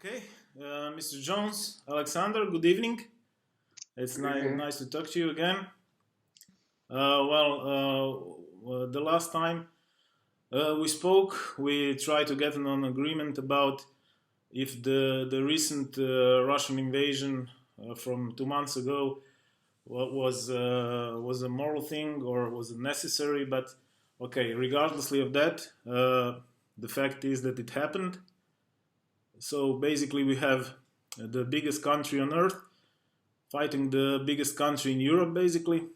Okay, Mr. Jones, Alexander, good evening. It's nice to talk to you again. The last time we spoke, we tried to get an agreement about if the recent Russian invasion from 2 months ago was a moral thing or was it necessary. But okay, regardlessly of that, the fact is that it happened. So basically, we have the biggest country on earth fighting the biggest country in Europe, basically,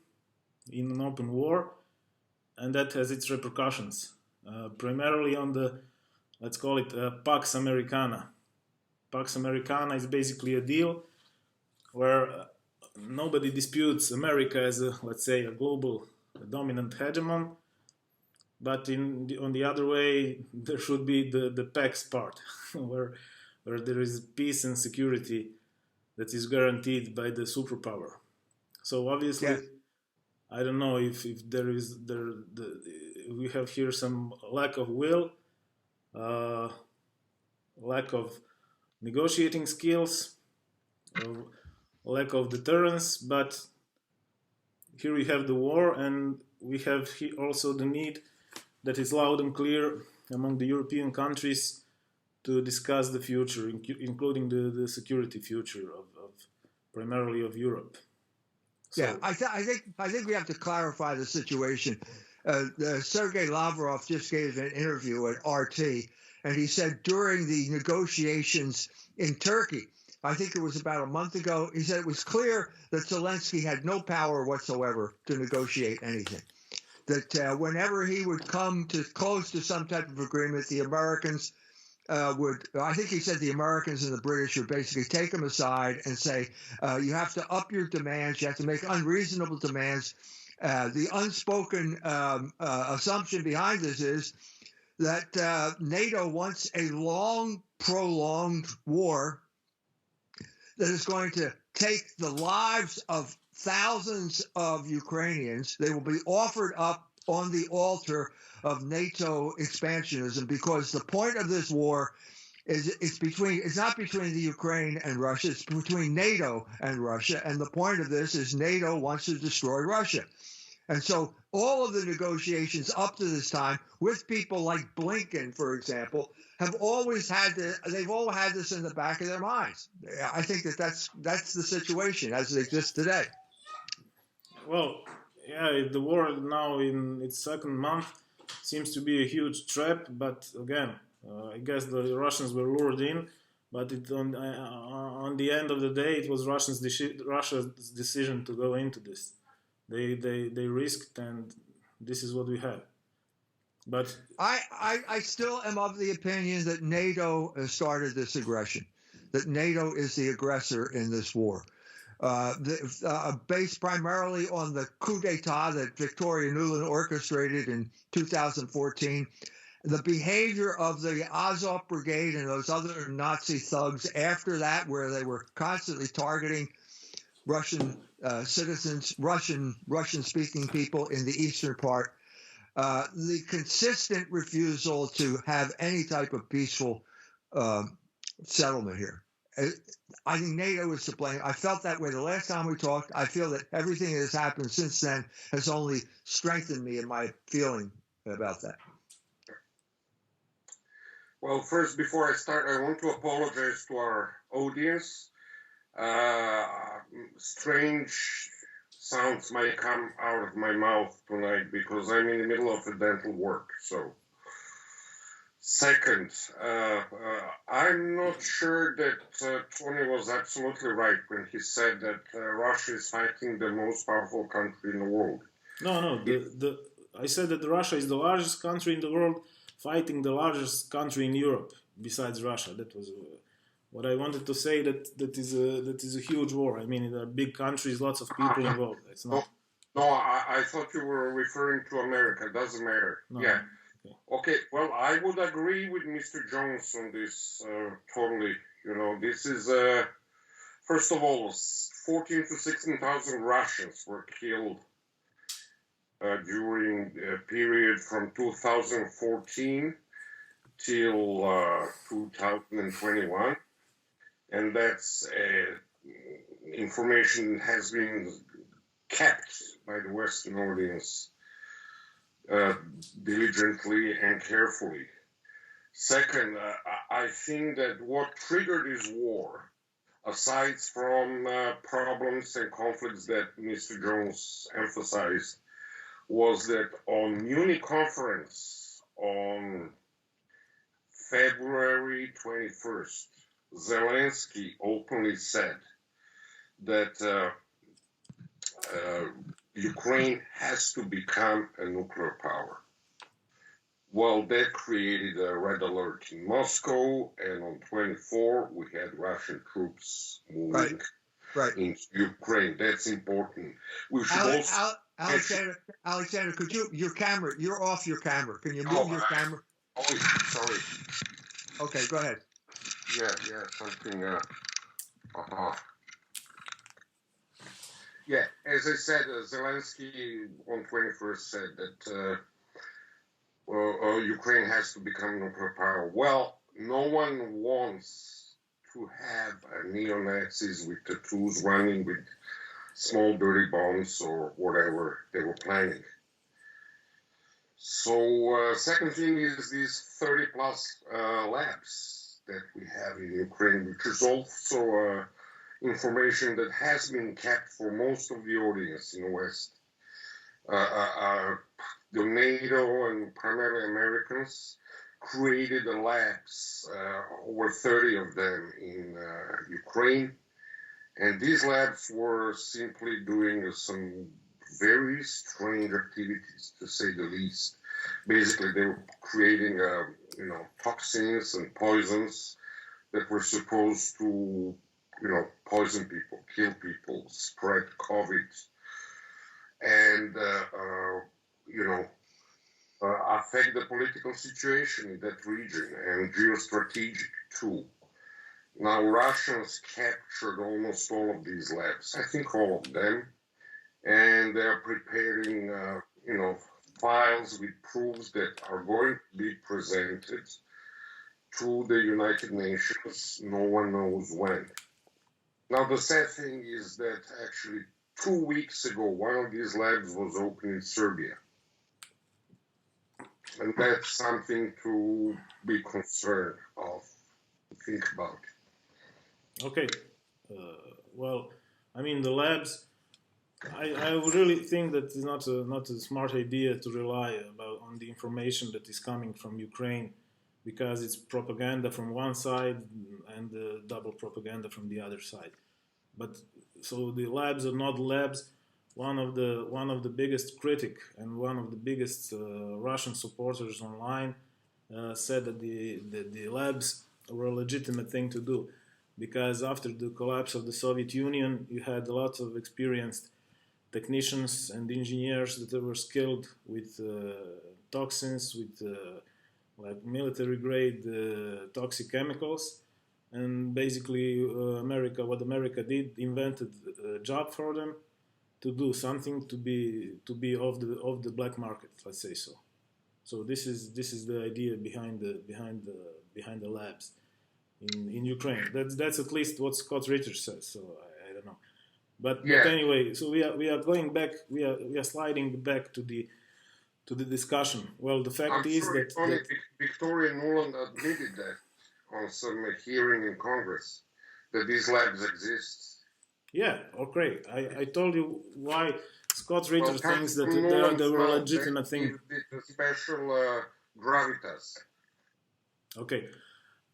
in an open war, and that has its repercussions, primarily on the, let's call it, Pax Americana. Pax Americana is basically a deal where nobody disputes America as, let's say, a global dominant hegemon, but on the other way, there should be the Pax part, where there is peace and security that is guaranteed by the superpower. So obviously, yes. I don't know if we have here some lack of will, lack of negotiating skills, lack of deterrence, but here we have the war, and we have also the need that is loud and clear among the European countries to discuss the future, including the security future of primarily of Europe. So, yeah, I think we have to clarify the situation. Sergei Lavrov just gave an interview at RT, and he said during the negotiations in Turkey, I think it was about a month ago, he said it was clear that Zelensky had no power whatsoever to negotiate anything. That whenever he would come to close to some type of agreement, the Americans I think he said the Americans and the British would basically take him aside and say, you have to up your demands, you have to make unreasonable demands. The unspoken assumption behind this is that NATO wants a long, prolonged war that is going to take the lives of thousands of Ukrainians. They will be offered up on the altar of NATO expansionism, because the point of this war is it's not between the Ukraine and Russia, it's between NATO and Russia, and the point of this is NATO wants to destroy Russia. And so all of the negotiations up to this time with people like Blinken, for example, have always had they've all had this in the back of their minds. I think that's the situation as it exists today. Well, yeah, the war now in its second month seems to be a huge trap, but again, I guess the Russians were lured in, but on the end of the day, it was Russia's decision to go into this. They risked, and this is what we have. But I still am of the opinion that NATO started this aggression, that NATO is the aggressor in this war. Based primarily on the coup d'etat that Victoria Nuland orchestrated in 2014, the behavior of the Azov Brigade and those other Nazi thugs after that, where they were constantly targeting Russian citizens, Russian-speaking people in the eastern part, the consistent refusal to have any type of peaceful settlement here. I think NATO is to blame. I felt that way the last time we talked. I feel that everything that has happened since then has only strengthened me in my feeling about that. Well, first, before I start, I want to apologize to our audience. Strange sounds might come out of my mouth tonight because I'm in the middle of a dental work, so... Second, I'm not sure that Tony was absolutely right when he said that Russia is fighting the most powerful country in the world. No. I said that Russia is the largest country in the world fighting the largest country in Europe besides Russia. That was what I wanted to say. That is a huge war. I mean, there are big countries, lots of people involved. It's not. No, I thought you were referring to America. Doesn't matter. No. Yeah. Okay, well, I would agree with Mr. Jones on this totally. You know, this is, first of all, 14 to 16,000 Russians were killed during a period from 2014 till 2021. and that's information has been kept by the Western audience diligently and carefully. Second, I think that what triggered this war, aside from problems and conflicts that Mr. Jones emphasized, was that on Munich conference on February 21st, Zelensky openly said that Ukraine has to become a nuclear power. Well, that created a red alert in Moscow, and on 24 we had Russian troops moving into Ukraine. That's important. We should Alexander, could you're off your camera. Can you move your camera? Oh, sorry. Okay, go ahead. Yeah, something. Yeah, as I said, Zelensky on 21st said that Ukraine has to become a nuclear power. Well, no one wants to have neo-Nazis with tattoos running with small dirty bombs or whatever they were planning. So second thing is these 30 plus labs that we have in Ukraine, which is also information that has been kept for most of the audience in the West. The NATO and primarily Americans created the labs, over 30 of them in Ukraine. And these labs were simply doing some very strange activities, to say the least. Basically, they were creating, toxins and poisons that were supposed to, poison people, kill people, spread COVID, and, affect the political situation in that region and geostrategic too. Now, Russians captured almost all of these labs, I think all of them, and they're preparing, files with proofs that are going to be presented to the United Nations. No one knows when. Now, the sad thing is that actually 2 weeks ago, one of these labs was opened in Serbia. And that's something to be concerned of, to think about. Okay. Well, I mean, the labs, I really think that it's not a smart idea to rely on the information that is coming from Ukraine, because it's propaganda from one side and double propaganda from the other side. But so the labs are not labs. One of the biggest critic and one of the biggest Russian supporters online said that the labs were a legitimate thing to do, because after the collapse of the Soviet Union, you had lots of experienced technicians and engineers that were skilled with toxins, with like military-grade toxic chemicals, and basically what America did, invented a job for them to do something to be off the black market, let's say so. So this is the idea behind the labs in Ukraine. That's at least what Scott Ritter says. So I don't know, but anyway, so we are going back. We are sliding back to the discussion. Well, the fact is that Victoria Nuland admitted that on some hearing in Congress that these labs exist. Yeah, okay. I told you why Scott Ritter thinks that they were a legitimate thing. The special gravitas. Okay,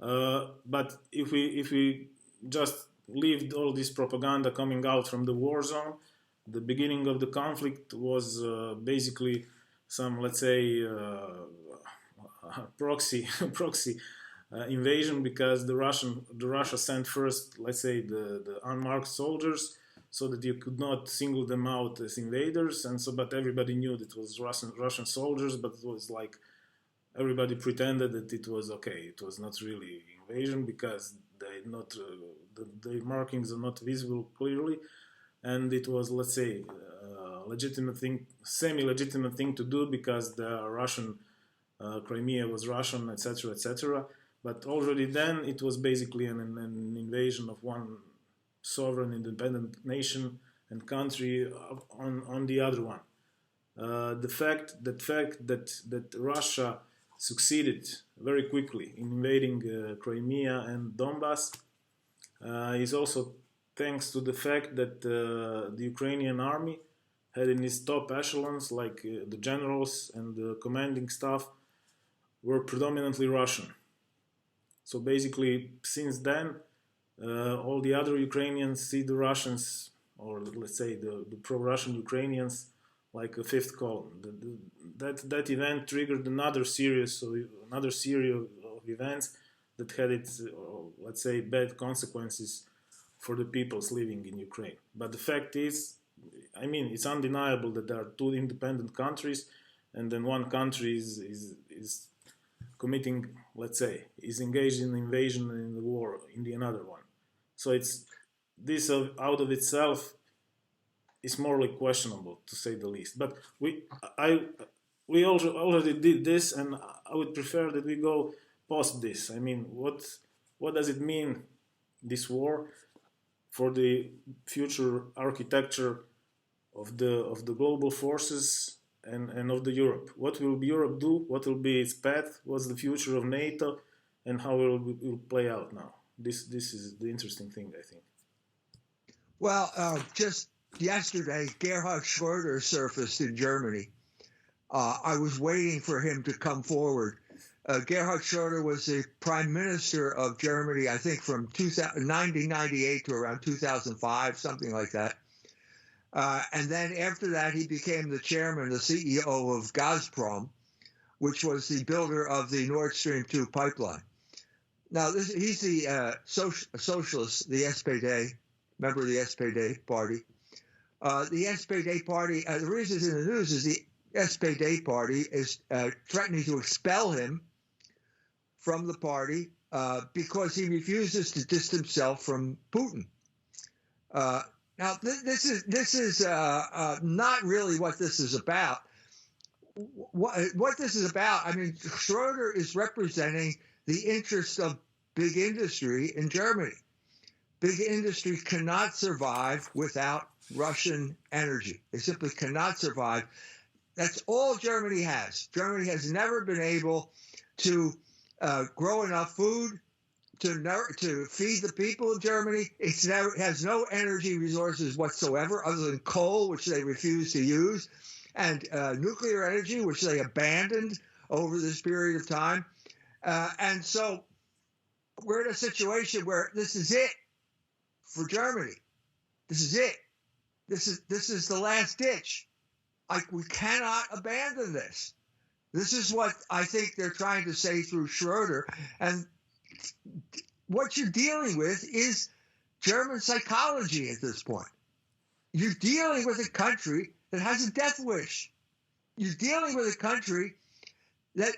but if we just leave all this propaganda coming out from the war zone, the beginning of the conflict was basically some, let's say, proxy invasion, because Russia sent first, let's say, the unmarked soldiers, so that you could not single them out as invaders, and so, but everybody knew that it was Russian soldiers, but it was like everybody pretended that it was okay. It was not really invasion, because the markings are not visible clearly, and it was, let's say, legitimate thing, semi-legitimate thing to do, because the Russian Crimea was Russian, etc., etc. But already then it was basically an invasion of one sovereign independent nation and country on the other one. The fact that Russia succeeded very quickly in invading Crimea and Donbass is also thanks to the fact that the Ukrainian army had in its top echelons, like the generals and the commanding staff, were predominantly Russian. So basically, since then, all the other Ukrainians see the Russians, or let's say the pro-Russian Ukrainians, like a fifth column. That event triggered another series of events that had its, let's say, bad consequences for the peoples living in Ukraine. But the fact is, I mean, it's undeniable that there are two independent countries, and then one country is committing, let's say, is engaged in invasion and in the war in the another one. So it's this out of itself is morally questionable, to say the least. But we already did this, and I would prefer that we go past this. I mean, what does it mean, this war, for the future architecture of the global forces and of the Europe? What will Europe do? What will be its path? What's the future of NATO, and how it will play out now? This is the interesting thing, I think. Well, just yesterday, Gerhard Schröder surfaced in Germany. I was waiting for him to come forward. Gerhard Schröder was the prime minister of Germany, I think, from 1998 to around 2005, something like that. And then after that, he became the chairman, the CEO of Gazprom, which was the builder of the Nord Stream 2 pipeline. Now, he's the socialist, the SPD, member of the SPD party. The SPD party, the reason it's in the news is the SPD party is threatening to expel him from the party because he refuses to distance himself from Putin. Now, this is not really what this is about. What this is about, I mean, Schroeder is representing the interest of big industry in Germany. Big industry cannot survive without Russian energy. They simply cannot survive. That's all Germany has. Germany has never been able to grow enough food to feed the people of Germany. It has no energy resources whatsoever other than coal, which they refuse to use, and nuclear energy, which they abandoned over this period of time. And so we're in a situation where this is it for Germany. This is it. This is the last ditch. We cannot abandon this. This is what I think they're trying to say through Schroeder. And what you're dealing with is German psychology at this point. You're dealing with a country that has a death wish. You're dealing with a country that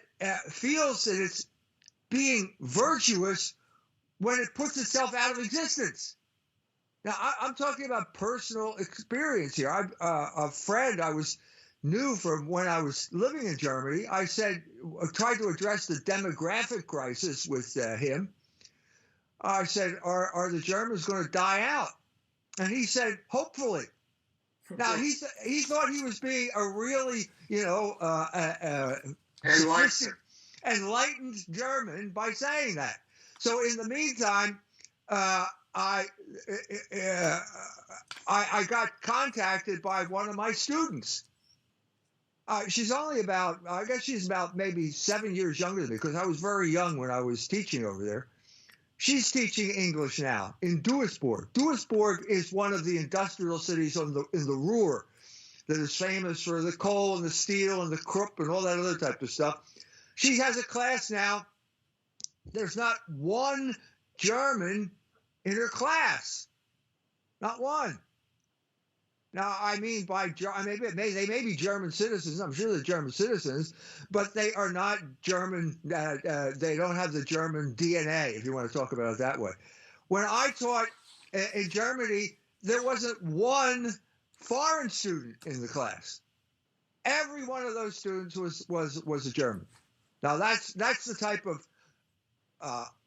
feels that it's being virtuous when it puts itself out of existence. Now, I'm talking about personal experience here. A friend I knew from when I was living in Germany, I tried to address the demographic crisis with him. I said, are the Germans going to die out? And he said, hopefully. Now, he thought he was being a really, enlightened German by saying that. So in the meantime, I got contacted by one of my students. She's only about, I guess she's about maybe 7 years younger than me, because I was very young when I was teaching over there. She's teaching English now in Duisburg. Duisburg is one of the industrial cities in the Ruhr that is famous for the coal and the steel and the Krupp and all that other type of stuff. She has a class now. There's not one German in her class. Not one. Now, I mean, they may be German citizens. I'm sure they're German citizens, but they are not German. They don't have the German DNA, if you want to talk about it that way. When I taught in Germany, there wasn't one foreign student in the class. Every one of those students was a German. Now, that's the type of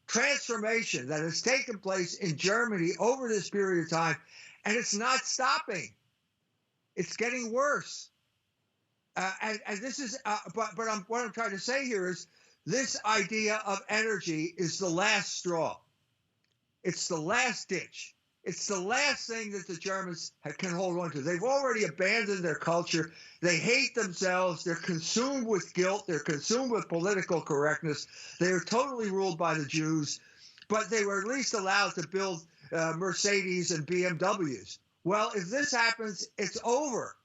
transformation that has taken place in Germany over this period of time, and it's not stopping. It's getting worse. And this is, what I'm trying to say here is this idea of energy is the last straw. It's the last ditch. It's the last thing that the Germans can hold on to. They've already abandoned their culture. They hate themselves. They're consumed with guilt. They're consumed with political correctness. They are totally ruled by the Jews, but they were at least allowed to build Mercedes and BMWs. Well, if this happens, it's over.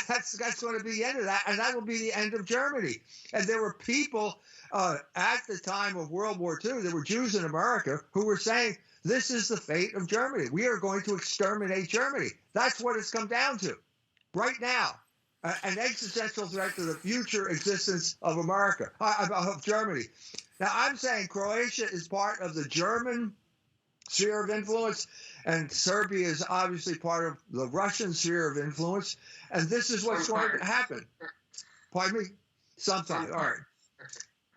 That's going to be the end of that, and that will be the end of Germany. And there were people at the time of World War II, there were Jews in America who were saying, this is the fate of Germany. We are going to exterminate Germany. That's what it's come down to right now. An existential threat to the future existence of America, of Germany. Now, I'm saying Croatia is part of the German sphere of influence, and Serbia is obviously part of the Russian sphere of influence, and this is what's going to happen. Pardon me? Sometime. All right.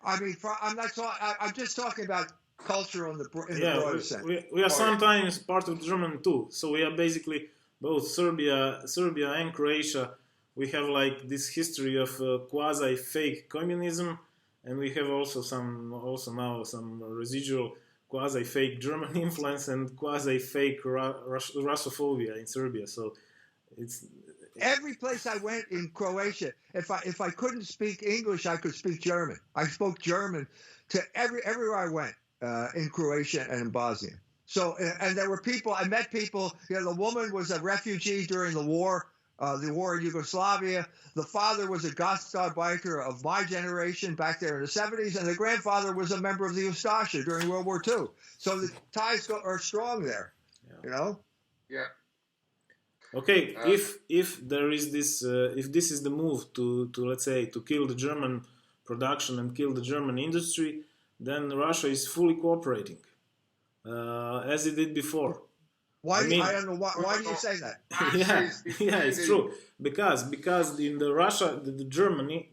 I mean, I'm just talking about culture in the broader sense. We are sometimes part of German too. So we are basically both Serbia and Croatia. We have like this history of quasi-fake communism, and we have also now some residual quasi-fake German influence and quasi-fake Russophobia in Serbia. So it's every place I went in Croatia, if I couldn't speak English, I could speak German. I spoke German to everywhere I went in Croatia and in Bosnia. So, and there were people, I met people, the woman was a refugee during the war in Yugoslavia. The father was a Gastarbeiter of my generation back there in the 70s, and the grandfather was a member of the Ustasha during World War II. So the ties are strong there, Yeah. Okay, if there is this, if this is the move to let's say to kill the German production and kill the German industry, then Russia is fully cooperating, as it did before. Why? I don't know. Why do you say that? yeah, it's true. Because in the Russia, the Germany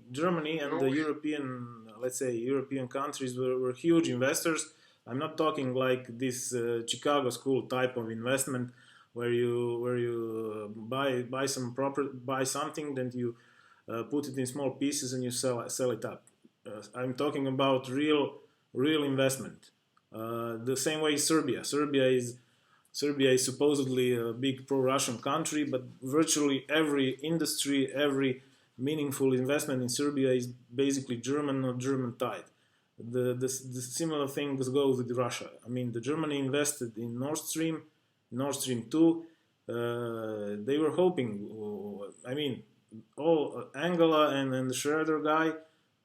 and the European, let's say European countries were huge investors. I'm not talking like this Chicago school type of investment where you buy some buy something, then you put it in small pieces and you sell it up. I'm talking about real investment. The same way Serbia. Serbia is supposedly a big pro-Russian country, but virtually every industry, every meaningful investment in Serbia is basically German or German tied. The similar thing goes with Russia. I mean, the Germany invested in Nord Stream 2. They were hoping, I mean, all Angela and the Schroeder guy,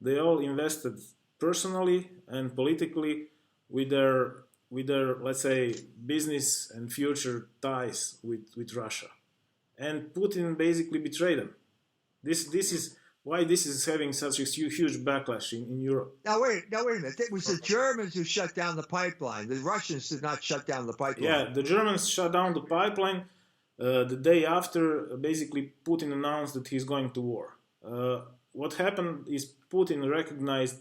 they all invested personally and politically with their let's say business and future ties with Russia, and Putin basically betrayed them. This is why this is having such a huge backlash in Europe. Now wait a minute. It was the Germans who shut down the pipeline. The Russians did not shut down the pipeline. Yeah, the Germans shut down the pipeline the day after. Basically, Putin announced that he's going to war. What happened is Putin recognized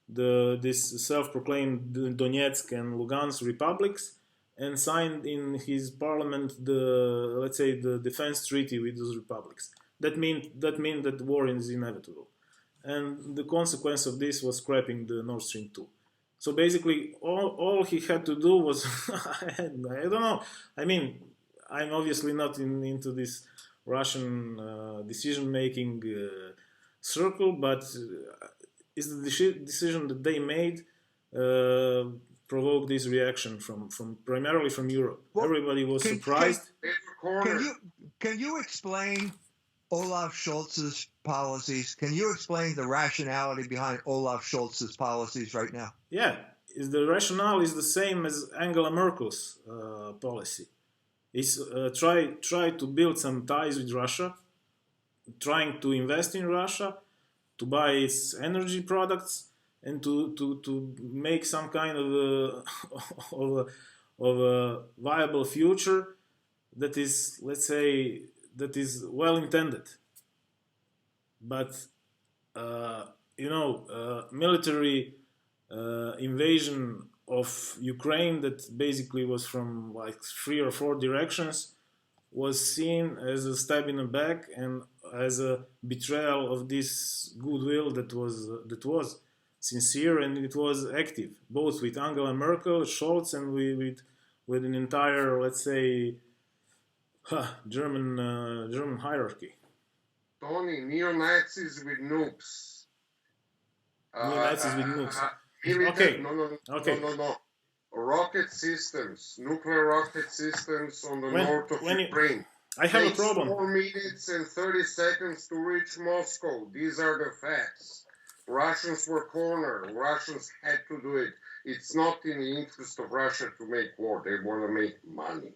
this self-proclaimed Donetsk and Lugansk republics and signed in his parliament let's say the defense treaty with those republics. That means that war is inevitable, and the consequence of this was scrapping the Nord Stream 2. So basically, all he had to do was I don't know. I mean, I'm obviously not into this Russian decision-making circle, but is the decision that they made provoked this reaction from primarily from Europe. Well, everybody was surprised. Can you explain Olaf Scholz's policies? Can you explain the rationality behind Olaf Scholz's policies right now? Yeah, the rationale is the same as Angela Merkel's policy. It's try to build some ties with Russia, trying to invest in Russia, to buy its energy products, and to make some kind of a viable future that is, let's say, that is well intended. But military invasion of Ukraine that basically was from like 3 or 4 directions was seen as a stab in the back and as a betrayal of this goodwill that was sincere, and it was active, both with Angela Merkel, Scholz, and with an entire, let's say, German hierarchy. Tony, neo-Nazis with nukes. Neo-Nazis with nukes. Okay. Okay. No. Rocket systems, nuclear rocket systems on the north of Ukraine. I have a problem. 4 minutes and 30 seconds to reach Moscow. These are the facts. Russians were cornered. Russians had to do it. It's not in the interest of Russia to make war. They want to make money.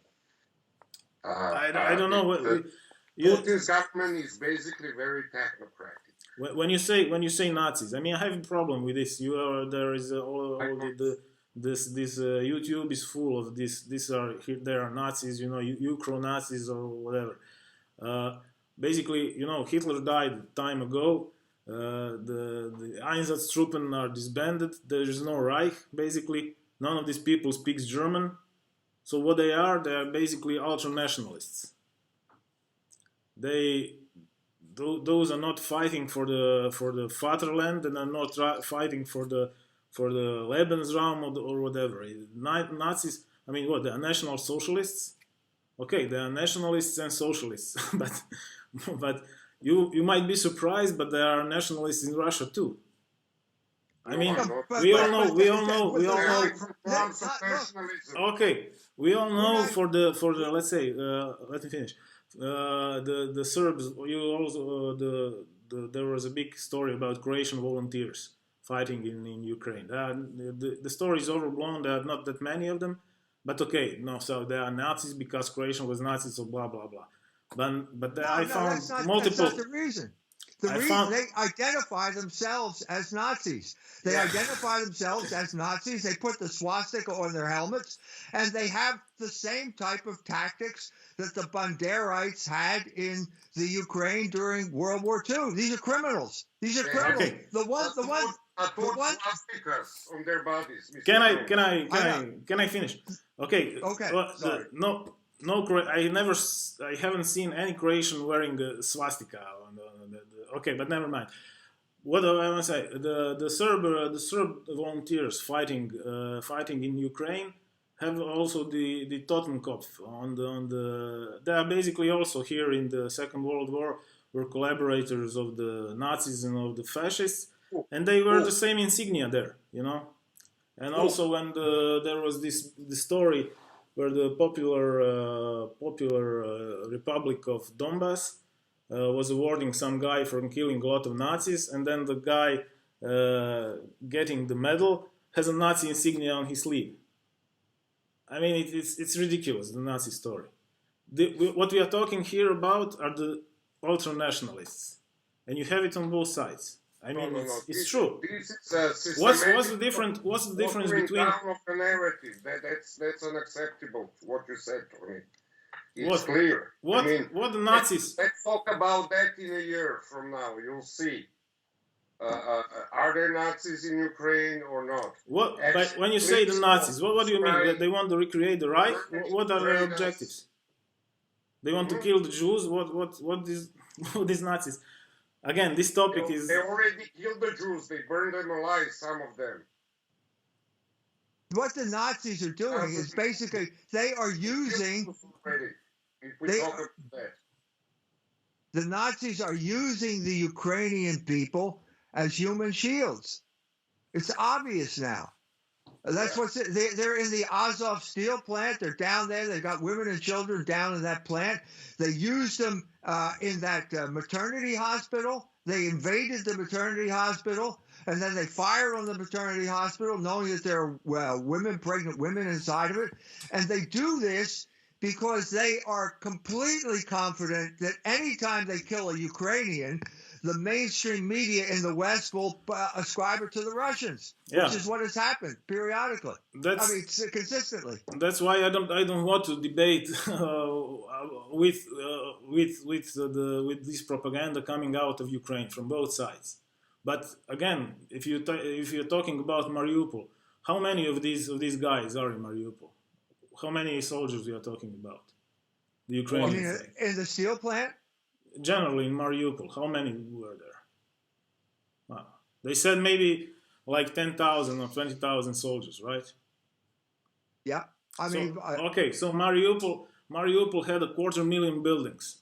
I don't know what Putin's government is basically very technocratic. When you say Nazis, I mean, I have a problem with this. There is this YouTube is full of this. There are Nazis, Ukro-Nazis or whatever. Basically, Hitler died time ago. The Einsatztruppen are disbanded. There is no Reich. Basically, none of these people speaks German. So what they are basically ultra-nationalists. Those are not fighting for the Vaterland, and are not fighting for the Lebensraum or whatever. Nazis, I mean, what, they are National Socialists? Okay, they are nationalists and socialists, but you might be surprised, but there are nationalists in Russia too. I mean, we all know. Okay, we all know for the let's say, let me finish. The Serbs, there was a big story about Croatian volunteers fighting in Ukraine. The story is overblown. There are not that many of them, but okay, no. So they are Nazis because Croatian was Nazis, so blah blah blah. But I found multiple. That's not the reason. They identify themselves as Nazis. They identify themselves as Nazis. They put the swastika on their helmets, and they have the same type of tactics that the Banderites had in the Ukraine during World War II. These are criminals. These are criminals. Okay. The one swastikas on their bodies. Can I finish? Okay. Okay. Sorry. I haven't seen any Croatian wearing a swastika. Okay, but never mind. What do I want to say? The Serb volunteers fighting in Ukraine have also the Totenkopf on the. They are basically also here in the Second World War were collaborators of the Nazis and of the fascists, and they wear the same insignia there, And also when there was this story where the popular Republic of Donbass was awarding some guy for killing a lot of Nazis, and then the guy getting the medal has a Nazi insignia on his sleeve. I mean, it's ridiculous, the Nazi story. What we are talking here about are the ultra-nationalists, and you have it on both sides. I mean, it's true. What's the difference? What's the difference between? Down of the narrative. That's unacceptable. What you said to me. It's clear. What the Nazis? Let's talk about that in a year from now. You'll see. Are there Nazis in Ukraine or not? But when you say the Nazis, what do you mean? That they want to recreate the Reich? What are their objectives? They want to kill the Jews? What these Nazis? Again, this topic is... They already killed the Jews. They burned them alive, some of them. What the Nazis are doing is basically they are using... The Nazis are using the Ukrainian people as human shields. It's obvious now. That's what's they're in the Azov steel plant. They're down there. They've got women and children down in that plant. They used them in that maternity hospital. They invaded the maternity hospital, and then they fired on the maternity hospital, knowing that there are pregnant women inside of it. And they do this because they are completely confident that anytime they kill a Ukrainian, the mainstream media in the West will ascribe it to the Russians, which is what has happened periodically. Consistently. That's why I don't want to debate with this propaganda coming out of Ukraine from both sides. But again, if you're talking about Mariupol, how many of these guys are in Mariupol? How many soldiers we are talking about? The Ukrainians. In the steel plant? Generally in Mariupol, how many were there? They said maybe like 10,000 or 20,000 soldiers, right? Yeah. Okay, so Mariupol had 250,000 buildings.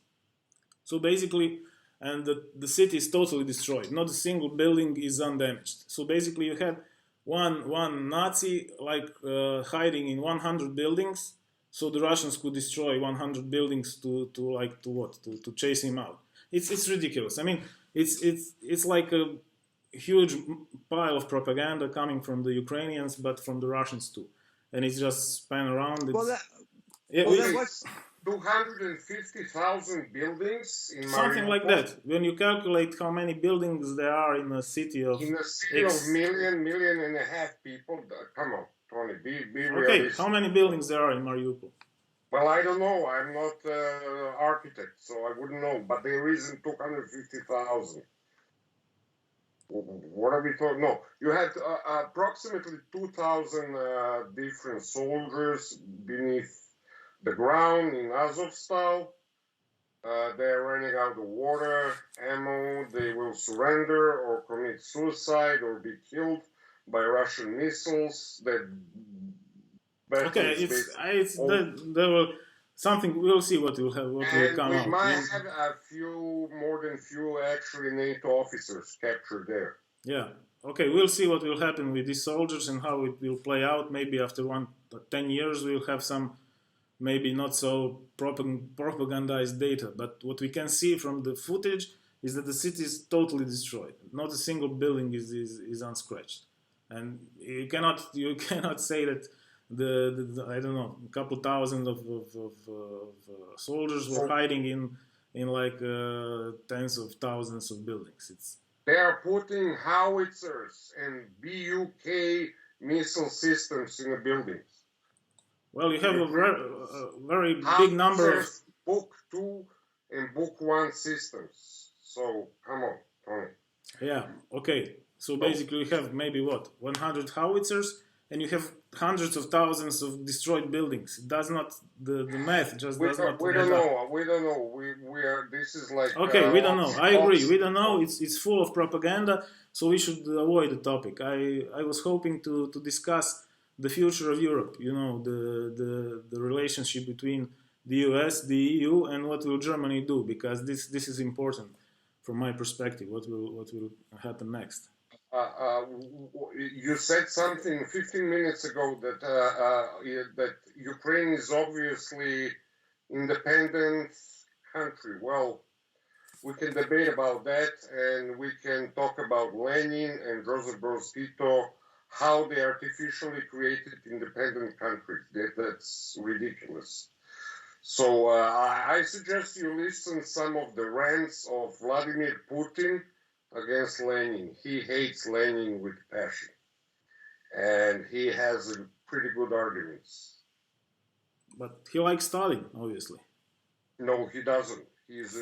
So basically, and the city is totally destroyed. Not a single building is undamaged. So basically, you had one Nazi hiding in 100 buildings, so the Russians could destroy 100 buildings to chase him out. It's ridiculous. I mean, it's like a huge pile of propaganda coming from the Ukrainians, but from the Russians too, and it's just span around. What's 250,000 buildings in Mariupol? Something like that. When you calculate how many buildings there are in a city of million and a half people, come on, Tony, be realistic. Okay, how many buildings there are in Mariupol? Well, I don't know. I'm not an architect, so I wouldn't know. But there isn't 250,000. What are we talking? No, you had approximately 2,000 different soldiers beneath the ground in Azovstal. They're running out of water, ammo. They will surrender or commit suicide or be killed by Russian missiles. There will something. We'll see what will have. What will come out. We might have more than few actually NATO officers captured there. Yeah. Okay. We'll see what will happen with these soldiers and how it will play out. Maybe after 10 years, we'll have some maybe not so propagandized data. But what we can see from the footage is that the city is totally destroyed. Not a single building is unscratched, and you cannot say that. I don't know, a couple thousand of soldiers were hiding in like tens of thousands of buildings. They are putting howitzers and BUK missile systems in the buildings. Well, you have a very big number of Book 2 and Book 1 systems. So come on, Tony. Yeah. Okay. So basically, you have maybe 100 howitzers. And you have hundreds of thousands of destroyed buildings. It does not the math just does not. We don't know. We don't know. We are. This is like. Okay, we don't know. I agree. We don't know. It's full of propaganda. So we should avoid the topic. I was hoping to discuss the future of Europe. You know, the relationship between the US, the EU, and what will Germany do, because this is important from my perspective. What will happen next? You said something 15 minutes ago that Ukraine is obviously independent country. Well, we can debate about that, and we can talk about Lenin and Joseph Broz Tito, how they artificially created independent countries. That's ridiculous. So I suggest you listen some of the rants of Vladimir Putin against Lenin. He hates Lenin with passion, and he has pretty good arguments. But he likes Stalin, obviously. No, he doesn't. He's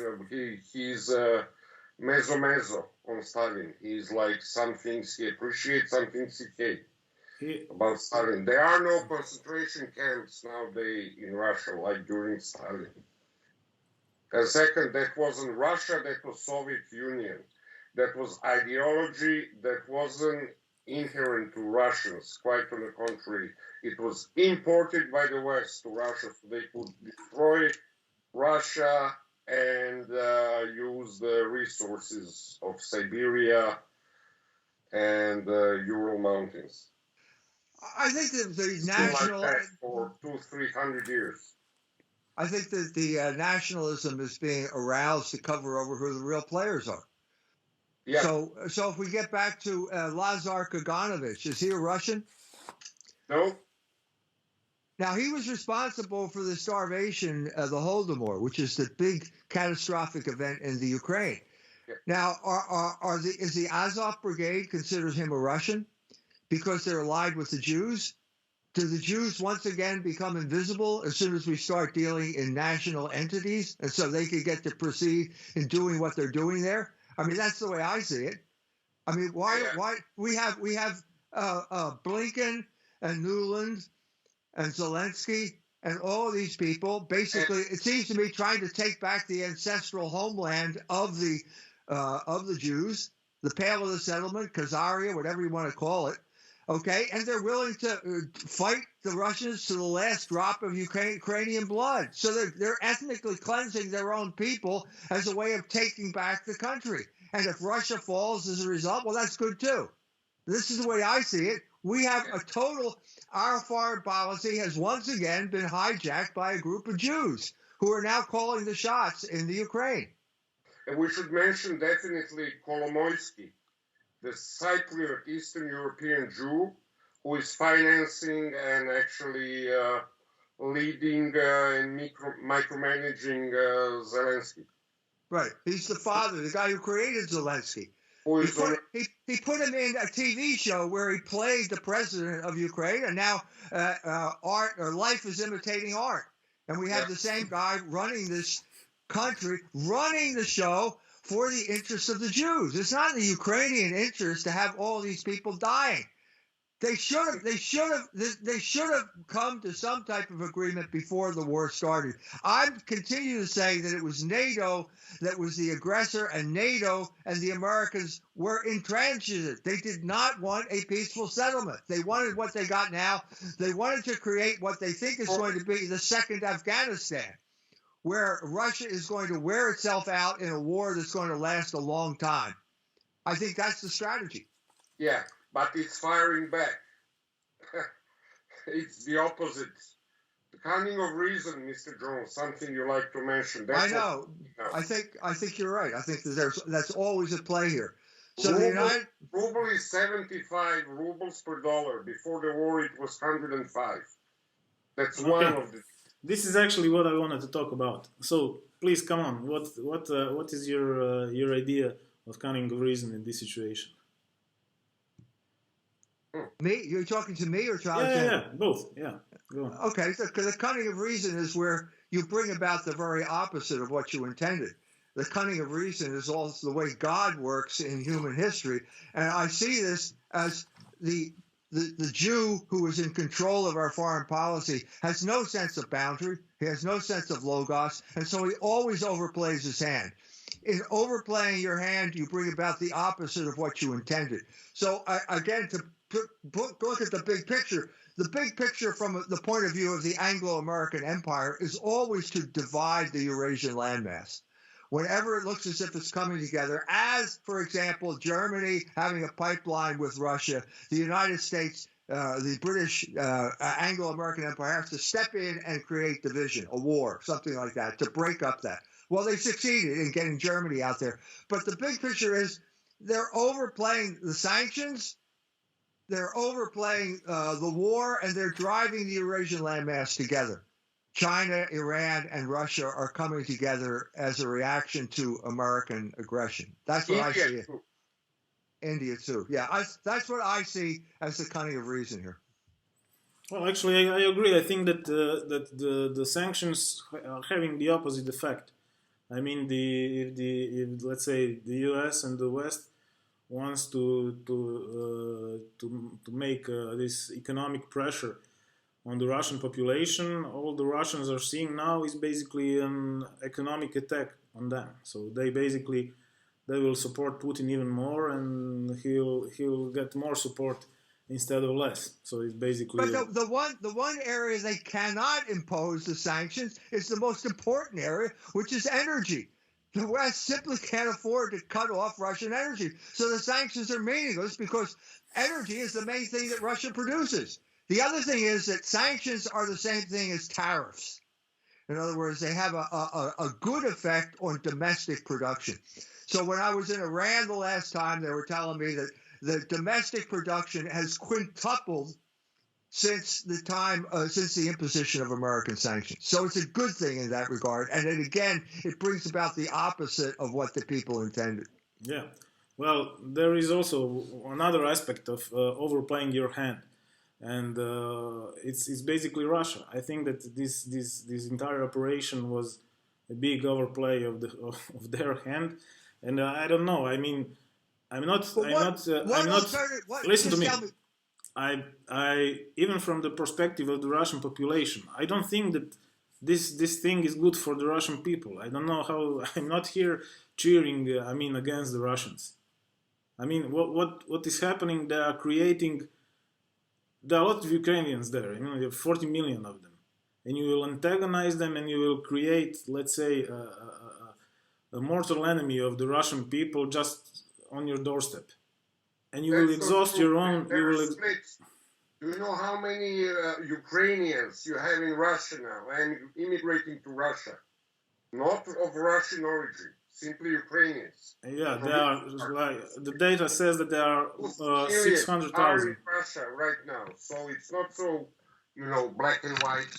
mezzo on Stalin. He's like some things he appreciates, some things he hates about Stalin. There are no concentration camps nowadays in Russia like during Stalin. And second, that wasn't Russia, that was Soviet Union. That was ideology that wasn't inherent to Russians. Quite on the contrary, it was imported by the West to Russia so they could destroy Russia and use the resources of Siberia and the Ural Mountains. I think that the national like that for 200-300 years. I think that the nationalism is being aroused to cover over who the real players are. Yeah. So if we get back to Lazar Kaganovich, is he a Russian? No. Now, he was responsible for the starvation of the Holodomor, which is the big catastrophic event in the Ukraine. Yeah. Now, is the Azov Brigade considers him a Russian because they're allied with the Jews? Do the Jews once again become invisible as soon as we start dealing in national entities, and so they could get to proceed in doing what they're doing there? I mean, that's the way I see it. I mean, why we have Blinken and Nuland and Zelensky and all these people, basically, it seems to me, trying to take back the ancestral homeland of the Jews, the Pale of the Settlement, Khazaria, whatever you want to call it. Okay, and they're willing to fight the Russians to the last drop of Ukrainian blood. So they're ethnically cleansing their own people as a way of taking back the country. And if Russia falls as a result, well, that's good too. This is the way I see it. We have our foreign policy has once again been hijacked by a group of Jews who are now calling the shots in the Ukraine. And we should mention definitely Kolomoisky, the Cypriot Eastern European Jew who is financing and actually leading and micromanaging Zelensky. Right. He's the father, the guy who created Zelensky. He put him in a TV show where he played the president of Ukraine, and now life is imitating art. And we have the same guy running this country, running the show for the interests of the Jews. It's not in the Ukrainian interest to have all these people dying. They should have come to some type of agreement before the war started. I continue to say that it was NATO that was the aggressor, and NATO and the Americans were intransigent. They did not want a peaceful settlement. They wanted what they got now. They wanted to create what they think is going to be the second Afghanistan, where Russia is going to wear itself out in a war that's going to last a long time. I think that's the strategy. Yeah. But it's firing back. It's the opposite. The cunning of reason, Mr. Jones, something you like to mention. That's I know. I think you're right. I think that that's always at play here. So ruble is 75 rubles per dollar. Before the war, it was 105. That's one of the. This is actually what I wanted to talk about. So please come on. What is your idea of cunning of reason in this situation? Me? You're talking to me or to Yeah, both. Yeah, go on. Okay, so the cunning of reason is where you bring about the very opposite of what you intended. The cunning of reason is also the way God works in human history, and I see this as the Jew who is in control of our foreign policy has no sense of boundary. He has no sense of logos, and so he always overplays his hand. In overplaying your hand, you bring about the opposite of what you intended. So again, to look at the big picture. The big picture from the point of view of the Anglo-American Empire is always to divide the Eurasian landmass. Whenever it looks as if it's coming together, as, for example, Germany having a pipeline with Russia, the United States, the British Anglo-American Empire has to step in and create division, a war, something like that, to break up that. Well, they succeeded in getting Germany out there. But the big picture is they're overplaying the sanctions, they're overplaying the war, and they're driving the Eurasian landmass together. China, Iran, and Russia are coming together as a reaction to American aggression. That's what I see. India, too. Yeah, that's what I see as the cunning of reason here. Well, actually, I agree. I think that the sanctions are having the opposite effect. I mean, if let's say the U.S. and the West wants to make this economic pressure on the Russian population, all the Russians are seeing now is basically an economic attack on them. So they will support Putin even more, and he'll get more support instead of less. So it's basically. But the one area they cannot impose the sanctions is the most important area, which is energy. The West simply can't afford to cut off Russian energy. So the sanctions are meaningless because energy is the main thing that Russia produces. The other thing is that sanctions are the same thing as tariffs. In other words, they have a good effect on domestic production. So when I was in Iran the last time, they were telling me that the domestic production has quintupled since the imposition of American sanctions. So it's a good thing in that regard. And then again, it brings about the opposite of what the people intended. Yeah. Well, there is also another aspect of overplaying your hand. And it's basically Russia. I think that this entire operation was a big overplay of their hand. And I don't know. I mean, I'm not. But I'm not. what I'm not. alternative? What? Listen to Just me. tell me. Even from the perspective of the Russian population, I don't think that this thing is good for the Russian people. I don't know how. I'm not here cheering. Against the Russians. What is happening? They are creating. There are a lot of Ukrainians there. You have 40 million of them, and you will antagonize them, and you will create, let's say, a mortal enemy of the Russian people just on your doorstep. And you will exhaust your own. Do you know how many Ukrainians you have in Russia now and immigrating to Russia? Not of Russian origin, simply Ukrainians. Yeah, there are. Like, the data says that there are 600,000 in Russia right now. So it's not so, black and white.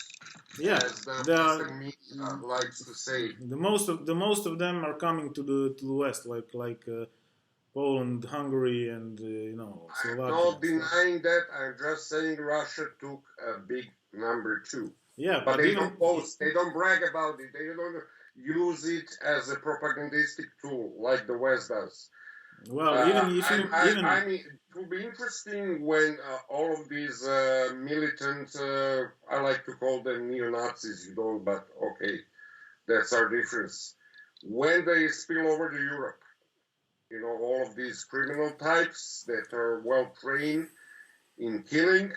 Yeah, as the media likes to say. The most of them are coming to the west, like. Poland, Hungary, and Slovakia. I'm not denying that. I'm just saying Russia took a big number too. Yeah, but they don't boast. They don't brag about it. They don't use it as a propagandistic tool like the West does. Well, it will be interesting when all of these militant, I like to call them neo-Nazis. You don't, but okay, that's our difference. When they spill over to Europe. All of these criminal types that are well trained in killing,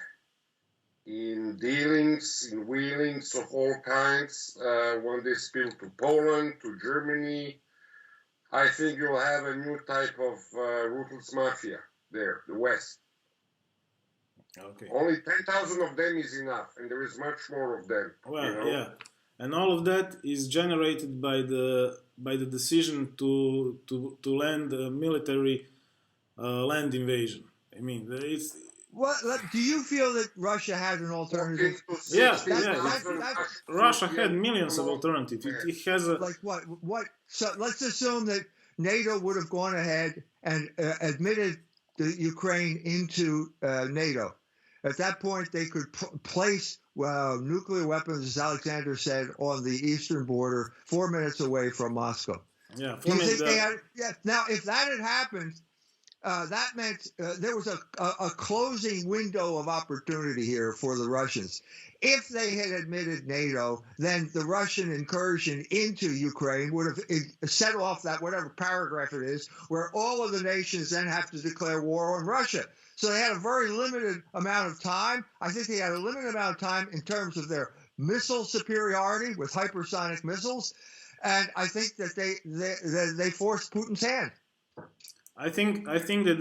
in dealings, in wheelings of all kinds, when they spill to Poland, to Germany, I think you'll have a new type of ruthless mafia there, the West. Okay. Only 10,000 of them is enough, and there is much more of them. Well, yeah. And all of that is generated by the decision to land a military land invasion. It's. What do you feel that Russia had an alternative? Yeah. Russia had millions of alternatives. It has a. Like what? What? So let's assume that NATO would have gone ahead and admitted the Ukraine into NATO. At that point, they could place nuclear weapons, as Alexander said, on the eastern border, 4 minutes away from Moscow. Yeah. Now, if that had happened, that meant there was a closing window of opportunity here for the Russians. If they had admitted NATO, then the Russian incursion into Ukraine would have set off that whatever paragraph it is, where all of the nations then have to declare war on Russia. So they had a very limited amount of time. I think they had a limited amount of time in terms of their missile superiority with hypersonic missiles, and I think that they forced Putin's hand. I think that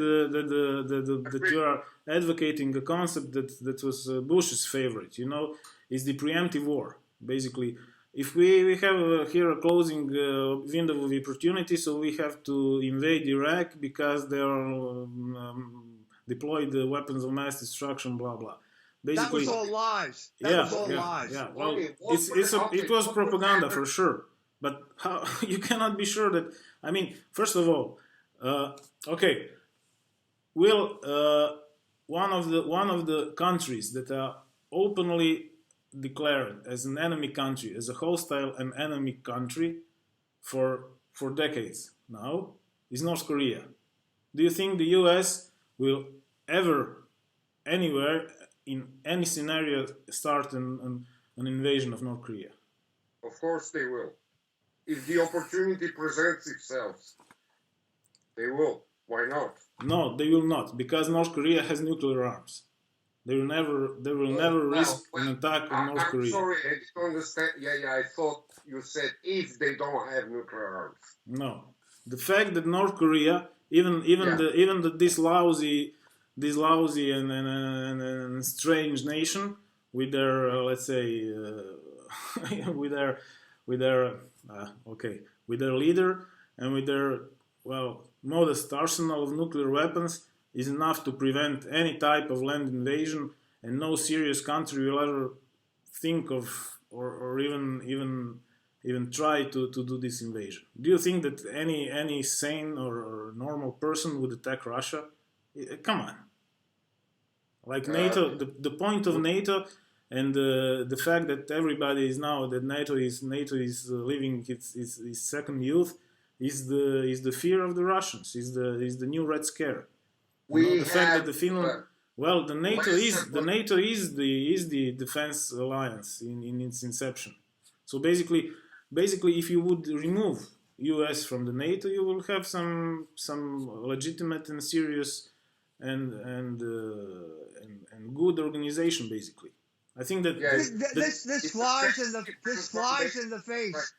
you are advocating a concept that was Bush's favorite. Is the preemptive war. Basically, if we have here a closing window of opportunity, so we have to invade Iraq because they are deployed weapons of mass destruction, blah blah. Basically, that was all lies. That was all lies. Yeah. Well, it was propaganda for sure. But how you cannot be sure that? First of all. Okay. Will one of the countries that are openly declared as an enemy country, as a hostile and enemy country for decades now, is North Korea? Do you think the U.S. will ever, anywhere, in any scenario, start an invasion of North Korea? Of course they will. If the opportunity presents itself. They will. Why not? No, they will not, because North Korea has nuclear arms. They will never risk an attack on North Korea. I'm sorry, I didn't understand. Yeah, I thought you said if they don't have nuclear arms. No, the fact that North Korea, this lousy and strange nation with their let's say with their leader and with their modest arsenal of nuclear weapons is enough to prevent any type of land invasion, and no serious country will ever think of or even try to do this invasion. Do you think that any sane or normal person would attack Russia? Come on. Like NATO, the point of NATO and the fact that everybody is now that NATO is living its second youth, is the fear of the Russians, is the new Red Scare. We the fact that the have Finland, well, the NATO Western is the defense alliance in its inception. So basically, if you would remove US from the NATO, you will have some legitimate and serious and good organization. Basically, I think that Yeah, this flies in the face.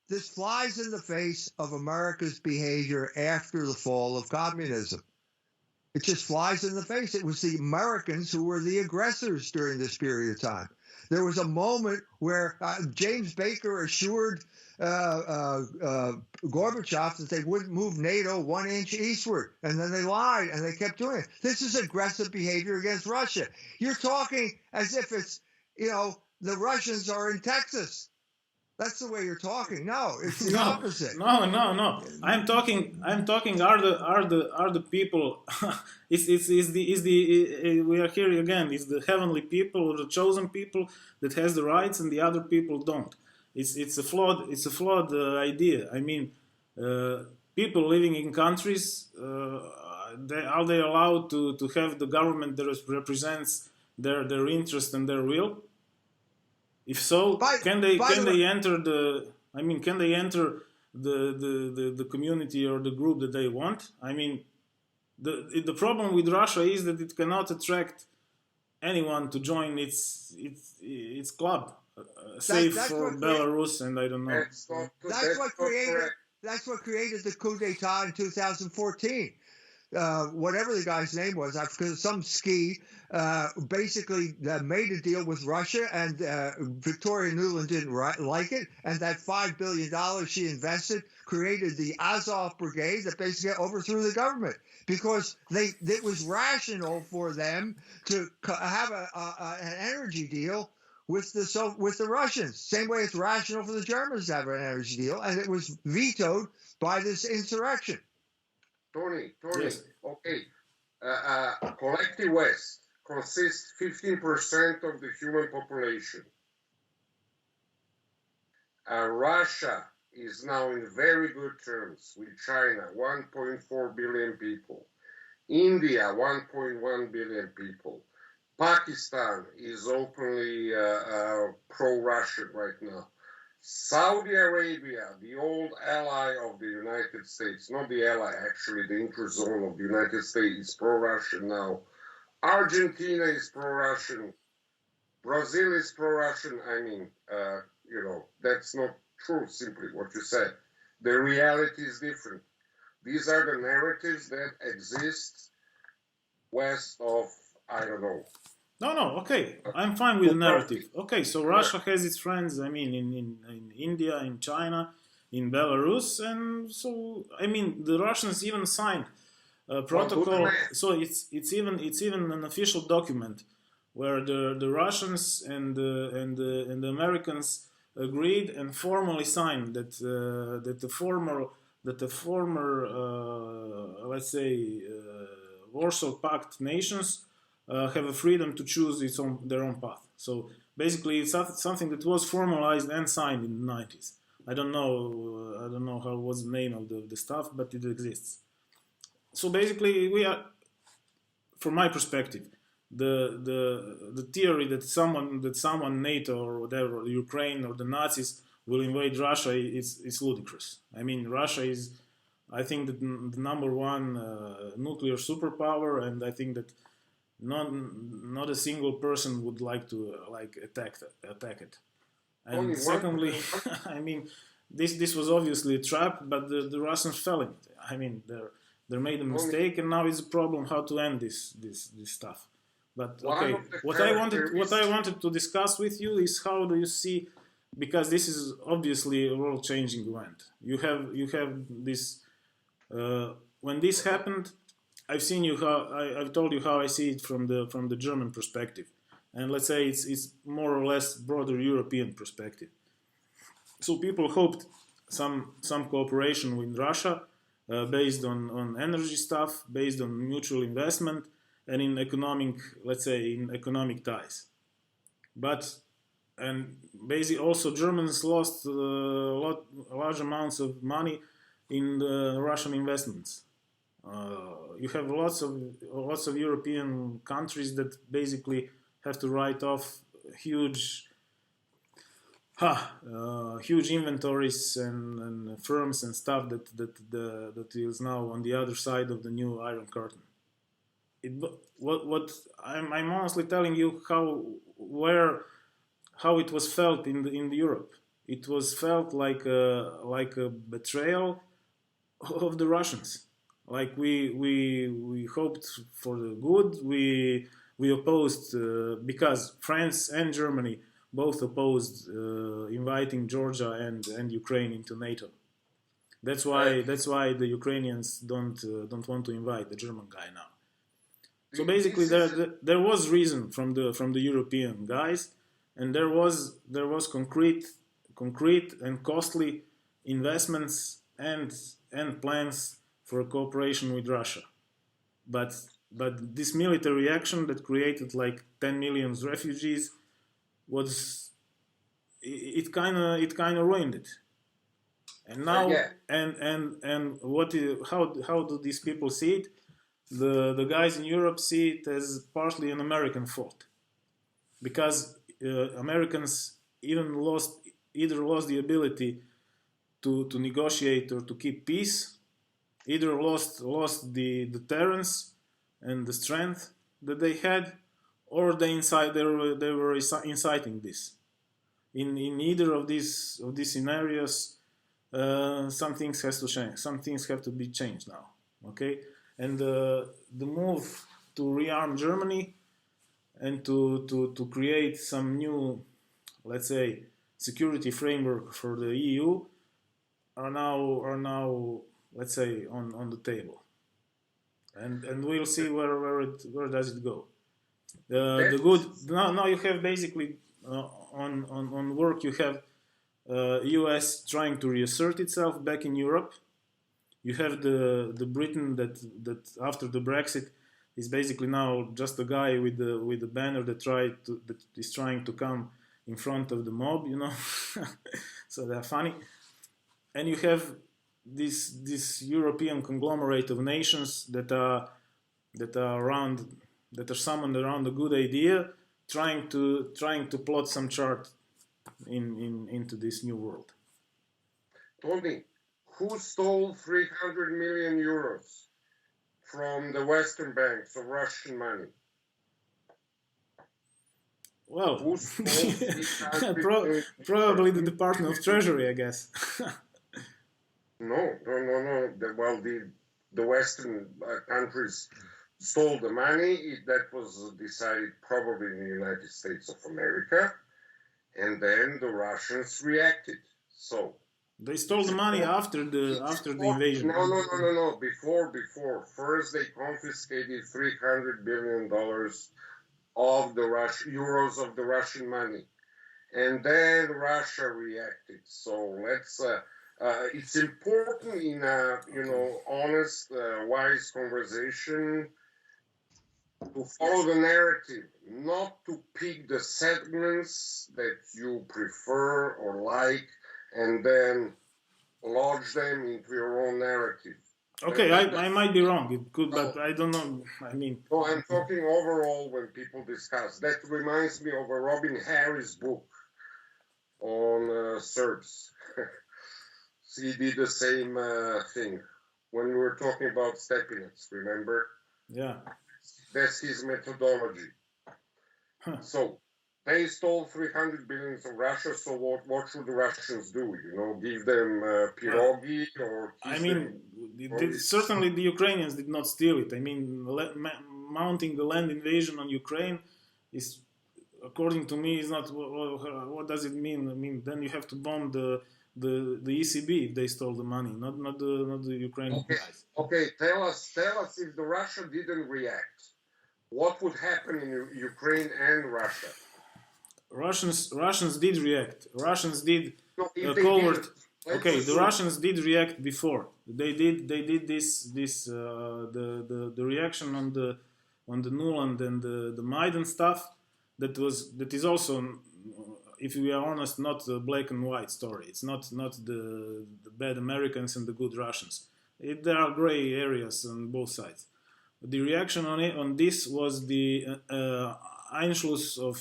This flies in the face of America's behavior after the fall of communism. It just flies in the face. It was the Americans who were the aggressors during this period of time. There was a moment where James Baker assured Gorbachev that they wouldn't move NATO 1 inch eastward, and then they lied and they kept doing it. This is aggressive behavior against Russia. You're talking as if it's, the Russians are in Texas. That's the way you're talking. No, it's the opposite. No. I'm talking. Are the people? We are here again. It's the heavenly people or the chosen people that has the rights, and the other people don't. It's a flawed idea. I mean, people living in countries, are they allowed to have the government that represents their interest and their will? If so, can they enter the community or the group that they want? I mean, the problem with Russia is that it cannot attract anyone to join its club, save for Belarus and I don't know. That's what created the coup d'état in 2014. Whatever the guy's name was, because some ski basically made a deal with Russia, and Victoria Nuland didn't like it, and that $5 billion she invested created the Azov Brigade that basically overthrew the government, because it was rational for them to have an energy deal with the Russians, same way it's rational for the Germans to have an energy deal, and it was vetoed by this insurrection. Tony, yes. Okay. Collective West consists 15% of the human population. Russia is now in very good terms with China, 1.4 billion people. India, 1.1 billion people. Pakistan is openly pro-Russian right now. Saudi Arabia, the old ally of the United States, not the ally, actually, the interzone of the United States, is pro-Russian now. Argentina is pro-Russian. Brazil is pro-Russian. I mean, that's not true, simply what you said. The reality is different. These are the narratives that exist west of, I don't know. No, okay. I'm fine with the narrative. Okay, so Russia has its friends, I mean, in India, in China, in Belarus, and so, I mean, the Russians even signed a protocol, so it's even an official document where the Russians and the Americans agreed and formally signed that the former let's say Warsaw Pact nations have a freedom to choose their own path. So basically, it's something that was formalized and signed in the 90s. I don't know how was the name of the stuff, but it exists. So basically, we are, from my perspective, the theory that someone NATO or whatever, Ukraine or the Nazis will invade Russia is ludicrous. I mean, Russia is, I think, the number one nuclear superpower, and I think that not a single person would like to attack it. And secondly, I mean, this was obviously a trap, but the Russians fell in it. I mean, they made a mistake, and now it's a problem how to end this stuff. But okay, what I wanted to discuss with you is how do you see, because this is obviously a world-changing event. You have this when this happened. I've seen you I've told you how I see it from the German perspective, and let's say it's more or less broader European perspective. So people hoped some cooperation with Russia based on energy stuff, based on mutual investment, and in economic ties. But and basically also Germans lost large amounts of money in the Russian investments. You have lots of European countries that basically have to write off huge huge inventories and firms and stuff that is now on the other side of the new Iron Curtain. What I'm honestly telling you how it was felt in Europe. It was felt like a betrayal of the Russians. Like we hoped for the good. We opposed because France and Germany both opposed inviting Georgia and Ukraine into NATO. That's why the Ukrainians don't want to invite the German guy now. So basically, there was reason from the European guys, and there was concrete and costly investments and plans for cooperation with Russia. But this military action that created like 10 million refugees it kind of ruined it. And now how do these people see it? The guys in Europe see it as partly an American fault, because Americans either lost the ability to negotiate or to keep peace, either lost the deterrence and the strength that they had, or they were inciting this. In either of these scenarios, some things has to change. Some things have to be changed now. Okay, and the move to rearm Germany and to create some new, let's say, security framework for the EU are now let's say on the table, and we'll see where does it go. The good now you have basically on work you have US trying to reassert itself back in Europe. You have the Britain that after the Brexit is basically now just a guy with the banner that is trying to come in front of the mob, you know. So they're funny. And you have this European conglomerate of nations that are summoned around a good idea, trying to plot some chart into this new world. Tony, who stole 300 million euros from the Western banks of Russian money? Well, probably the Department of Treasury, I guess. No. The Western countries stole the money. That was decided probably in the United States of America, and then the Russians reacted. So they stole the money after the invasion. No. Before. First, they confiscated $300 billion of the euros of the Russian money, and then Russia reacted. So let's. It's important in a honest, wise conversation to follow the narrative, not to pick the segments that you prefer or like, and then lodge them into your own narrative. Okay, I might be wrong. It could, but I don't know. I mean, no, I'm talking overall when people discuss. That reminds me of a Robin Harris book on Serbs. He did the same thing when we were talking about Stepinac, remember? Yeah. That's his methodology. Huh. So they stole 300 billion from Russia, so what should the Russians do? Give them pierogi or... I mean, certainly the Ukrainians did not steal it. I mean, mounting the land invasion on Ukraine is, according to me, is not... What does it mean? I mean, then you have to bomb the ECB if they stole the money, not the Ukrainian guys. Okay, tell us if the Russia didn't react, what would happen in Ukraine and Russia? Russians did react. Russians did covert. Okay, the Russians did react before. They did this the reaction on the Nuland and the Maidan stuff that is also if we are honest, not a black and white story. It's not the bad Americans and the good Russians. There are gray areas on both sides. The reaction on this was the Einschluss of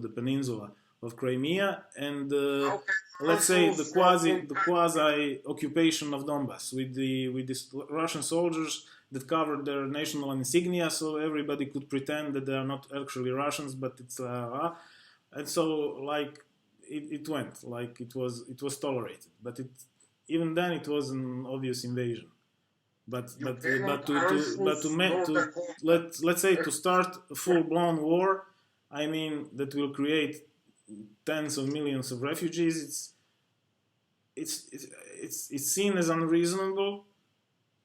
the peninsula of Crimea, and let's say the quasi occupation of Donbass with the Russian soldiers that covered their national insignia, so everybody could pretend that they are not actually Russians, but it's and so like it went, like it was tolerated, but even then it was an obvious invasion. Let's say to start a full-blown war, I mean, that will create tens of millions of refugees. It's seen as unreasonable,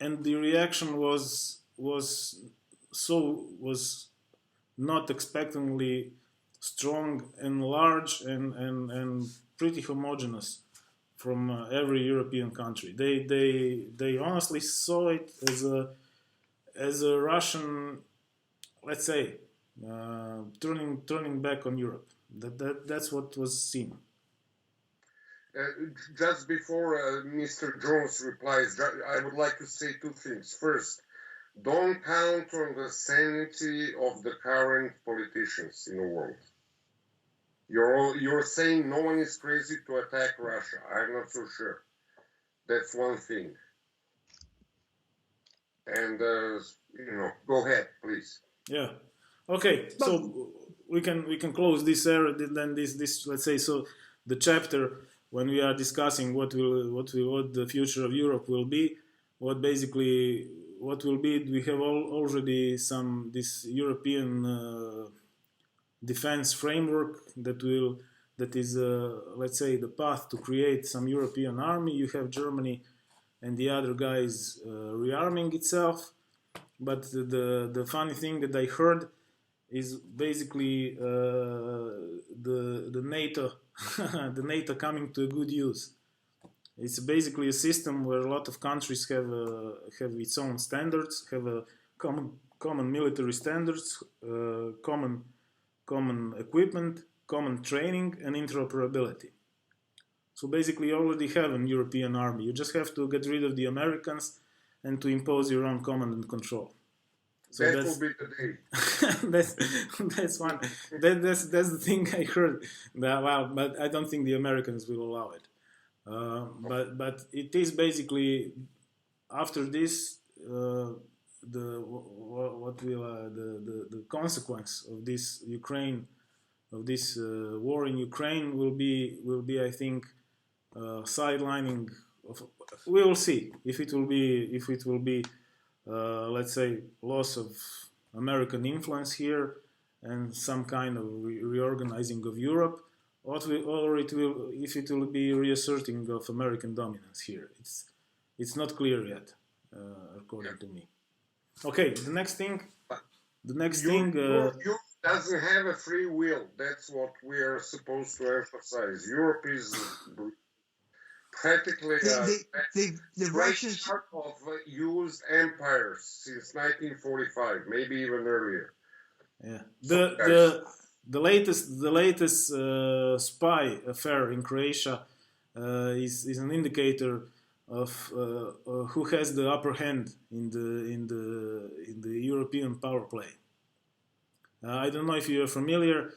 and the reaction was not expectantly strong and large and pretty homogeneous from every European country. They honestly saw it as a Russian, let's say, turning back on Europe. That's what was seen. Just before Mr. Jones replies, I would like to say two things. First, don't count on the sanity of the current politicians in the world. You're saying no one is crazy to attack Russia. I'm not so sure. That's one thing. And go ahead, please. Yeah. Okay. So we can close this area. Then this let's say, so the chapter when we are discussing what the future of Europe will be, what will be. We have already this European defense framework that is let's say the path to create some European army. You have Germany and the other guys rearming itself, but the funny thing that I heard is basically the NATO the NATO coming to a good use. It's basically a system where a lot of countries have its own standards, have a common military standards, common equipment, common training, and interoperability. So basically you already have an European army. You just have to get rid of the Americans and to impose your own command and control. So that will be the day. that's one. That's the thing I heard. But I don't think the Americans will allow it. But it is basically after this the consequence of this war in Ukraine will be I think sidelining of. We will see if it will be let's say loss of American influence here and some kind of reorganizing of Europe, or if it will be reasserting of American dominance here. It's not clear yet, according to me. Okay, the next thing. Europe doesn't have a free will. That's what we are supposed to emphasize. Europe is practically the Russians part of used empires since 1945, maybe even earlier. Yeah, the latest spy affair in Croatia is an indicator of who has the upper hand in the European power play. I don't know if you are familiar.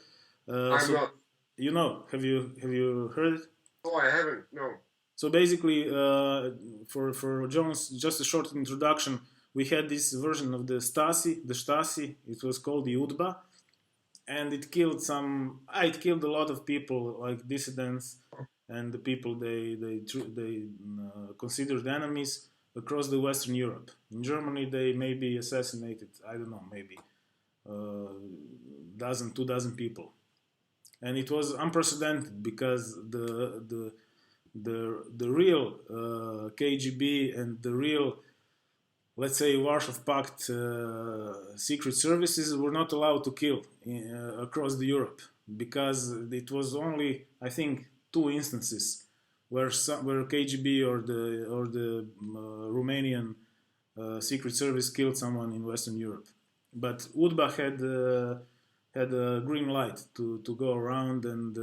I'm not. You know? Have you heard it? No, I haven't. No. So basically, for Jones, just a short introduction. We had this version of the Stasi. It was called the UDBA, and it killed a lot of people, like dissidents and the people they considered enemies across the Western Europe. In Germany, they maybe assassinated, I don't know, maybe 2,000 people, and it was unprecedented because the real KGB and the real, let's say, Warsaw Pact secret services were not allowed to kill across the Europe, because it was only, I think, 2 instances where KGB or the Romanian secret service killed someone in Western Europe. But UDBA had a green light to go around and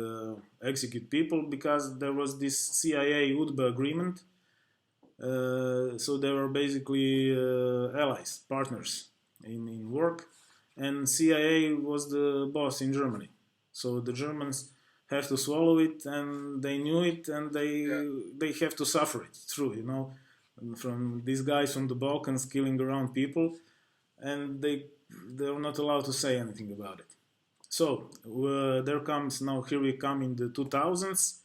execute people, because there was this CIA UDBA agreement. So they were basically allies, partners in work, and CIA was the boss in Germany. So the Germans have to swallow it, and they knew it, and they have to suffer it through, you know, from these guys from the Balkans killing around people, and they were not allowed to say anything about it. So here we come in the 2000s,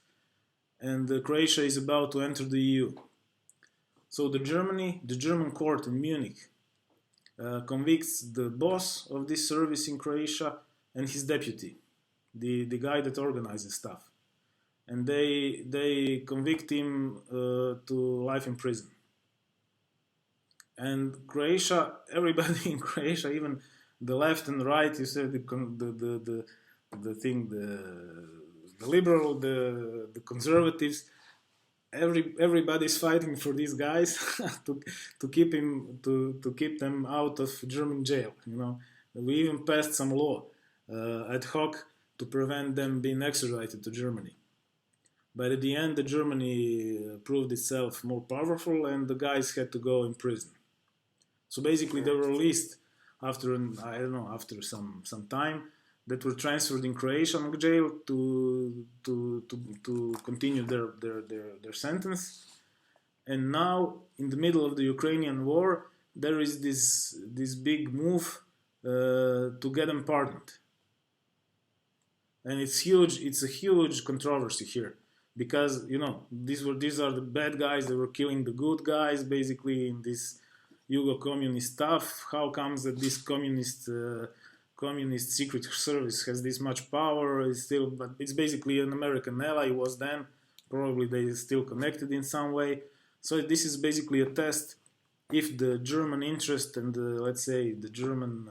and Croatia is about to enter the EU. So the German court in Munich convicts the boss of this service in Croatia and his deputy, the guy that organizes stuff, and they convict him to life in prison. And Croatia, everybody in Croatia, even the left and right, you said the liberal, the conservatives, everybody's fighting for these guys to keep them out of German jail. You know, we even passed some law ad hoc to prevent them being extradited to Germany. But at the end, Germany proved itself more powerful, and the guys had to go in prison. So basically, they were released after after some time, that were transferred in Croatian jail to continue their sentence. And now, in the middle of the Ukrainian war, there is this big move to get them pardoned. And it's huge. It's a huge controversy here, because you know these are the bad guys that were killing the good guys, basically, in this Yugo-communist stuff. How comes that this communist secret service has this much power? But it's basically an American ally. Was then, probably they still connected in some way. So this is basically a test if the German interest and let's say the German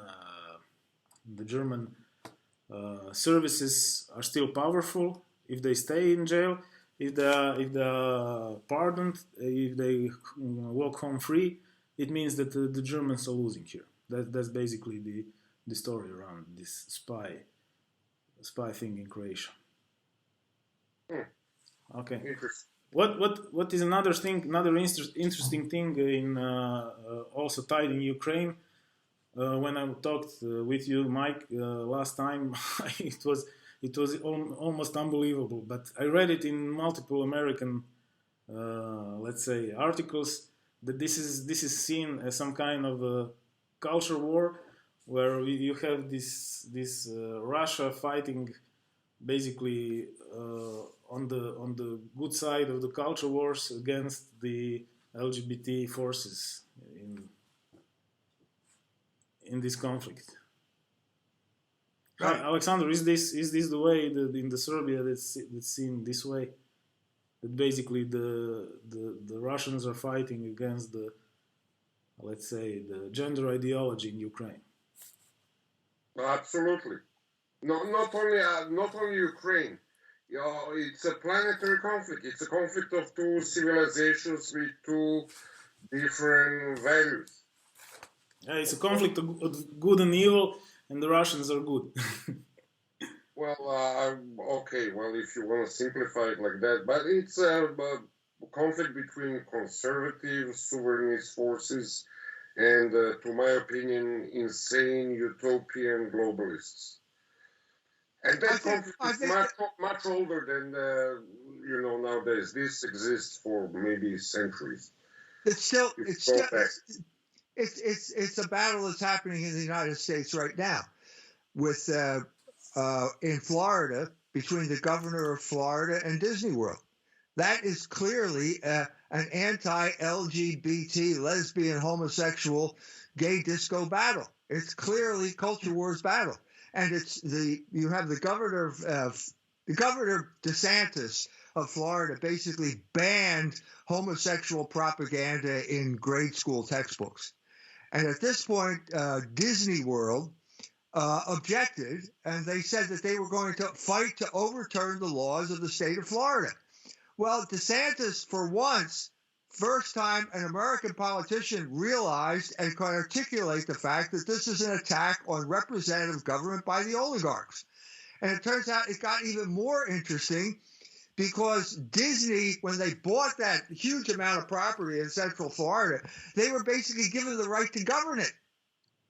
services are still powerful, if they stay in jail, if they are pardoned, if they walk home free. It means that the Germans are losing here. That's basically the story around this spy thing in Croatia. Okay. What is another interesting thing in also tied in Ukraine? When I talked with you, Mike, last time, it was almost unbelievable. But I read it in multiple American, let's say, articles, that this is seen as some kind of a culture war, where you have this Russia fighting basically on the good side of the culture wars against the LGBT forces in this conflict. Right. Alexander, is this the way in the Serbia that's seen this way? That basically the Russians are fighting against the, let's say, the gender ideology in Ukraine. Absolutely. No, not only Ukraine. You know, it's a planetary conflict. It's a conflict of two civilizations with two different values. Yeah, it's a conflict of good and evil, and the Russians are good. Well, okay, well, if you want to simplify it like that, but it's a conflict between conservative, sovereignist forces and, to my opinion, insane utopian globalists. And that conflict is much older than, nowadays. This exists for maybe centuries. It's a battle that's happening in the United States right now, with in Florida, between the governor of Florida and Disney World. That is clearly an anti-LGBT, lesbian, homosexual, gay disco battle. It's clearly culture wars battle, and you have the governor DeSantis of Florida basically banned homosexual propaganda in grade school textbooks, and at this point, Disney World objected, and they said that they were going to fight to overturn the laws of the state of Florida. Well, DeSantis, for once, first time an American politician realized and could articulate the fact that this is an attack on representative government by the oligarchs. And it turns out it got even more interesting because Disney, when they bought that huge amount of property in Central Florida, they were basically given the right to govern it.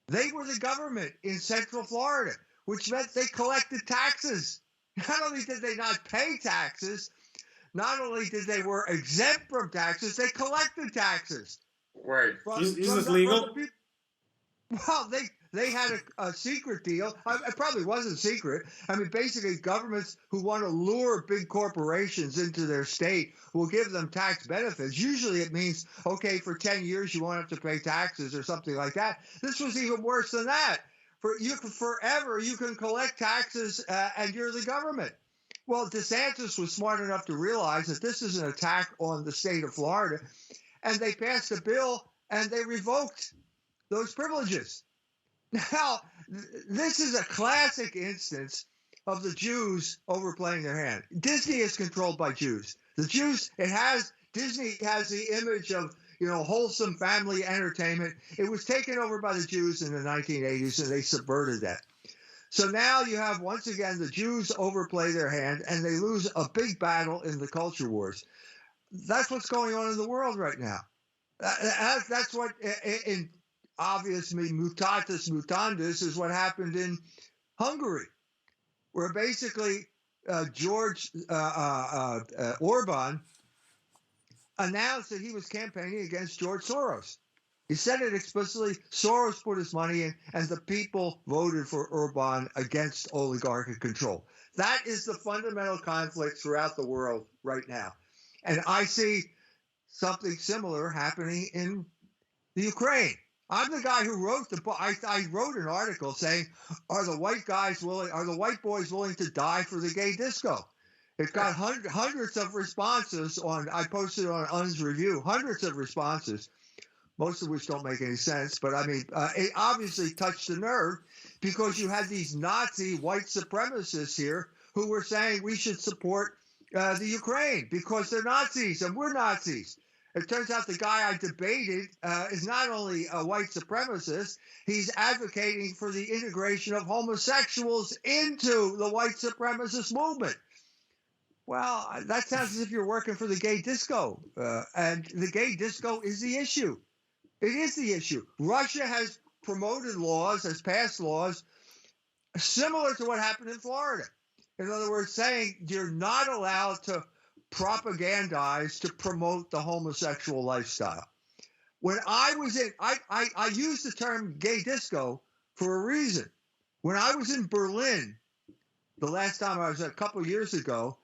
They were the government in Central Florida, which meant they collected taxes. Not only did they not pay taxes, not only did they were exempt from taxes, they collected taxes. Right. Is this legal? Well, they had a secret deal. It probably wasn't secret. I mean, basically, governments who want to lure big corporations into their state will give them tax benefits. Usually it means, okay, for 10 years you won't have to pay taxes or something like that. This was even worse than that. Forever you can collect taxes and you're the government. Well, DeSantis was smart enough to realize that this is an attack on the state of Florida, and they passed a bill and they revoked those privileges. Now, this is a classic instance of the Jews overplaying their hand. Disney is controlled by Jews. The Jews, Disney has the image of, wholesome family entertainment. It was taken over by the Jews in the 1980s, and they subverted that. So now you have, once again, the Jews overplay their hand, and they lose a big battle in the culture wars. That's what's going on in the world right now. That's what, obviously, mutatis mutandis is what happened in Hungary, where basically George Orban announced that he was campaigning against George Soros. He said it explicitly. Soros put his money in, and the people voted for Orban against oligarchic control. That is the fundamental conflict throughout the world right now. And I see something similar happening in the Ukraine. I'm the guy who wrote the book. I wrote an article saying, are the white boys willing to die for the gay disco? It got hundreds of responses I posted on Un's review, hundreds of responses, most of which don't make any sense. But I mean, it obviously touched the nerve because you had these Nazi white supremacists here who were saying we should support the Ukraine because they're Nazis and we're Nazis. It turns out the guy I debated is not only a white supremacist, he's advocating for the integration of homosexuals into the white supremacist movement. Well, that sounds as if you're working for the gay disco. And the gay disco is the issue. It is the issue. Russia has promoted laws, has passed laws similar to what happened in Florida. In other words, saying you're not allowed to propagandize to promote the homosexual lifestyle. When I was I used the term gay disco for a reason. When I was in Berlin, the last time I was a couple of years ago,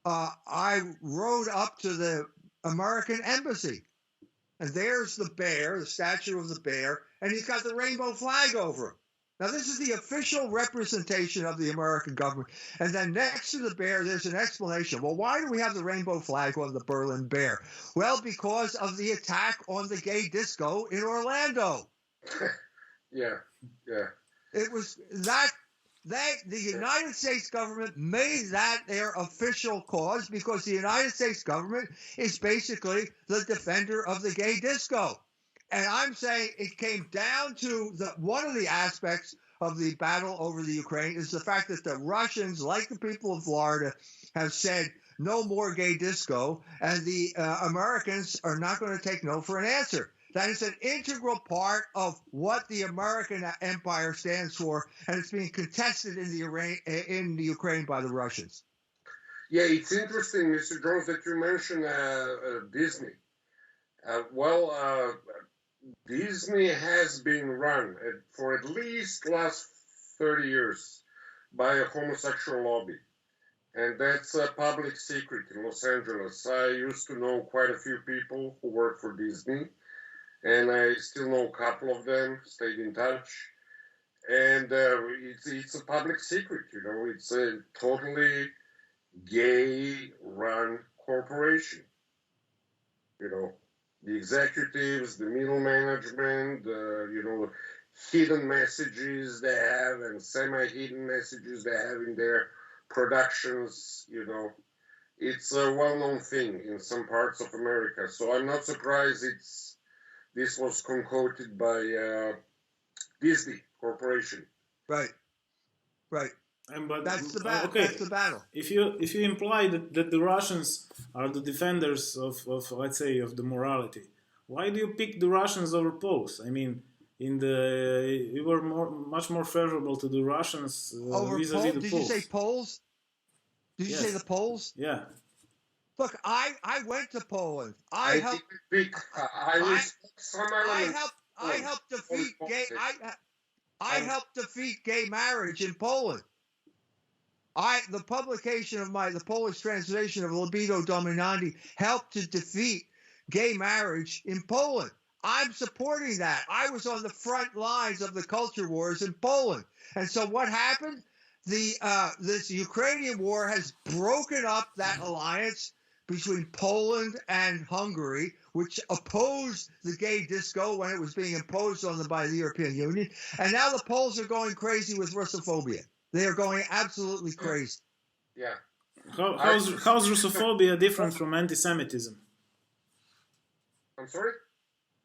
I rode up to the American embassy. And there's the bear, the statue of the bear, and he's got the rainbow flag over him. Now, this is the official representation of the American government. And then next to the bear, there's an explanation. Well, why do we have the rainbow flag on the Berlin Bear? Well, because of the attack on the gay disco in Orlando. Yeah. It was that the United States government made that their official cause because the United States government is basically the defender of the gay disco. And I'm saying it came down to one of the aspects of the battle over the Ukraine is the fact that the Russians, like the people of Florida, have said no more gay disco, and the Americans are not going to take no for an answer. That is an integral part of what the American empire stands for, and it's being contested in the Ukraine by the Russians. Yeah, it's interesting, Mr. Jones, that you mentioned Disney. Disney has been run for at least last 30 years by a homosexual lobby. And that's a public secret in Los Angeles. I used to know quite a few people who work for Disney, and I still know a couple of them, stayed in touch. And it's a public secret, it's a totally gay-run corporation. The executives, the middle management, hidden messages they have and semi-hidden messages they have in their productions, it's a well-known thing in some parts of America. So I'm not surprised this was concocted by Disney Corporation. Right. Right. But that's the battle. Okay, that's the battle. If you imply that the Russians are the defenders of let's say of the morality, why do you pick the Russians over Poles? I mean, you were much more favorable to the Russians vis-a-vis the Poles. Did you say Poles? Did you say the Poles? Yeah. Look, I went to Poland. I helped defeat gay. I helped defeat gay marriage in Poland. The publication of the Polish translation of Libido Dominandi helped to defeat gay marriage in Poland. I'm supporting that. I was on the front lines of the culture wars in Poland. And so what happened? This Ukrainian war has broken up that alliance between Poland and Hungary, which opposed the gay disco when it was being imposed on them by the European Union. And now the Poles are going crazy with Russophobia. They are going absolutely crazy. Yeah. How's Russophobia different from anti-Semitism? I'm sorry?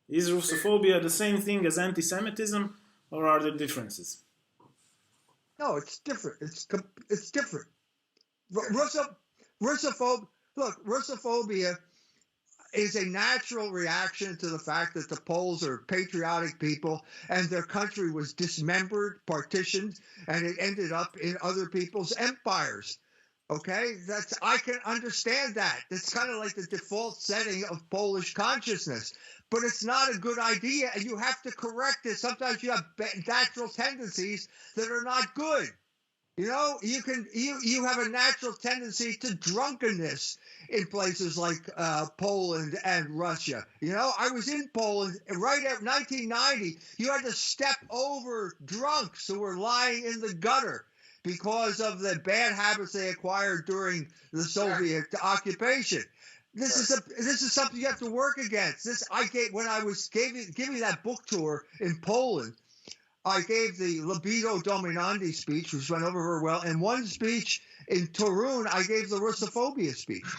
Is Russophobia the same thing as anti-Semitism, or are there differences? No, it's different. It's different. Russophobia is a natural reaction to the fact that the Poles are patriotic people and their country was dismembered, partitioned, and it ended up in other people's empires. Okay, I can understand that. That's kind of like the default setting of Polish consciousness, but it's not a good idea, and you have to correct it. Sometimes you have natural tendencies that are not good. You know, you have a natural tendency to drunkenness in places like Poland and Russia. You know, I was in Poland right at 1990. You had to step over drunks who were lying in the gutter because of the bad habits they acquired during the Soviet occupation. This is something you have to work against. When I was giving that book tour in Poland, I gave the Libido Dominandi speech, which went over very well, and one speech in Torun, I gave the Russophobia speech.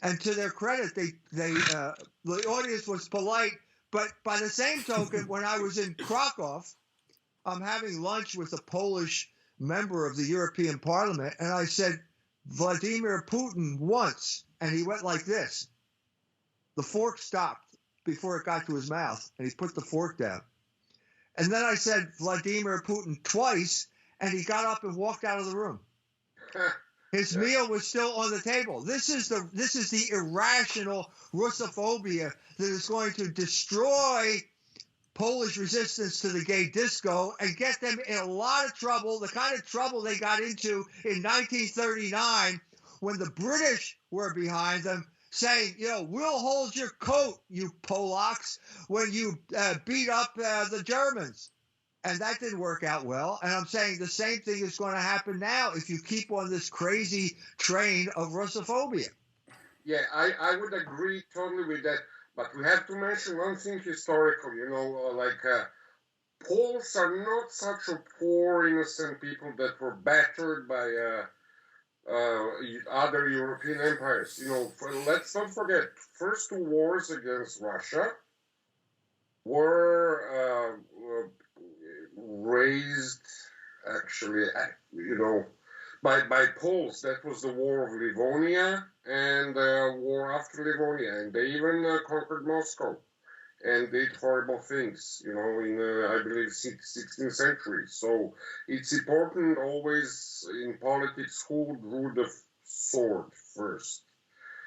And to their credit, the audience was polite. But by the same token, when I was in Krakow, I'm having lunch with a Polish member of the European Parliament, and I said, Vladimir Putin once, and he went like this. The fork stopped before it got to his mouth, and he put the fork down. And then I said Vladimir Putin twice, and he got up and walked out of the room. His meal was still on the table. This is the irrational Russophobia that is going to destroy Polish resistance to the gay disco and get them in a lot of trouble, the kind of trouble they got into in 1939 when the British were behind them, saying, you know, we'll hold your coat, you Polacks, when you beat up the Germans. And that didn't work out well. And I'm saying the same thing is going to happen now if you keep on this crazy train of Russophobia. Yeah, I would agree totally with that. But we have to mention one thing historical, you know, Poles are not such a poor, innocent people that were battered by other European empires. You know, let's not forget, first two wars against Russia were raised, actually, you know, by Poles. That was the War of Livonia and war after Livonia, and they even conquered Moscow and did horrible things, you know, in, I believe, 16th century. So it's important always in politics who drew the sword first.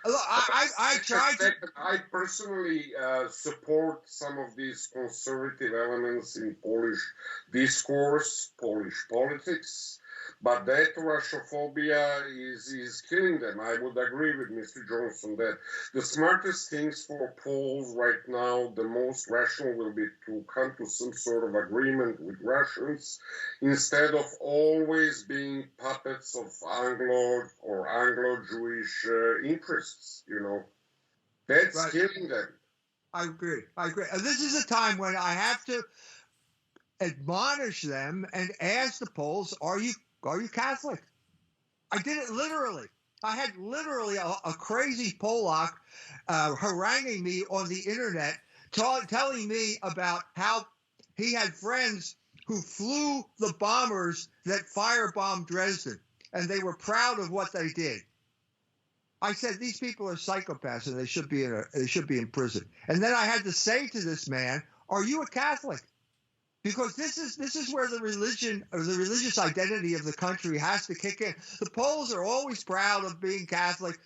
Look, I personally support some of these conservative elements in Polish discourse, Polish politics, but that Russophobia is killing them. I would agree with Mr. Johnson that the smartest things for Poles right now, the most rational will be to come to some sort of agreement with Russians instead of always being puppets of Anglo or Anglo-Jewish interests, you know. That's right. Killing them. I agree. This is a time when I have to admonish them and ask the Poles, are you Catholic? I did it literally. literally a crazy Polak haranguing me on the internet, telling me about how he had friends who flew the bombers that firebombed Dresden, and they were proud of what they did. I said, these people are psychopaths, and they should be in prison. And then I had to say to this man, "Are you a Catholic?" Because this is where the religion or the religious identity of the country has to kick in. The Poles are always proud of being Catholic,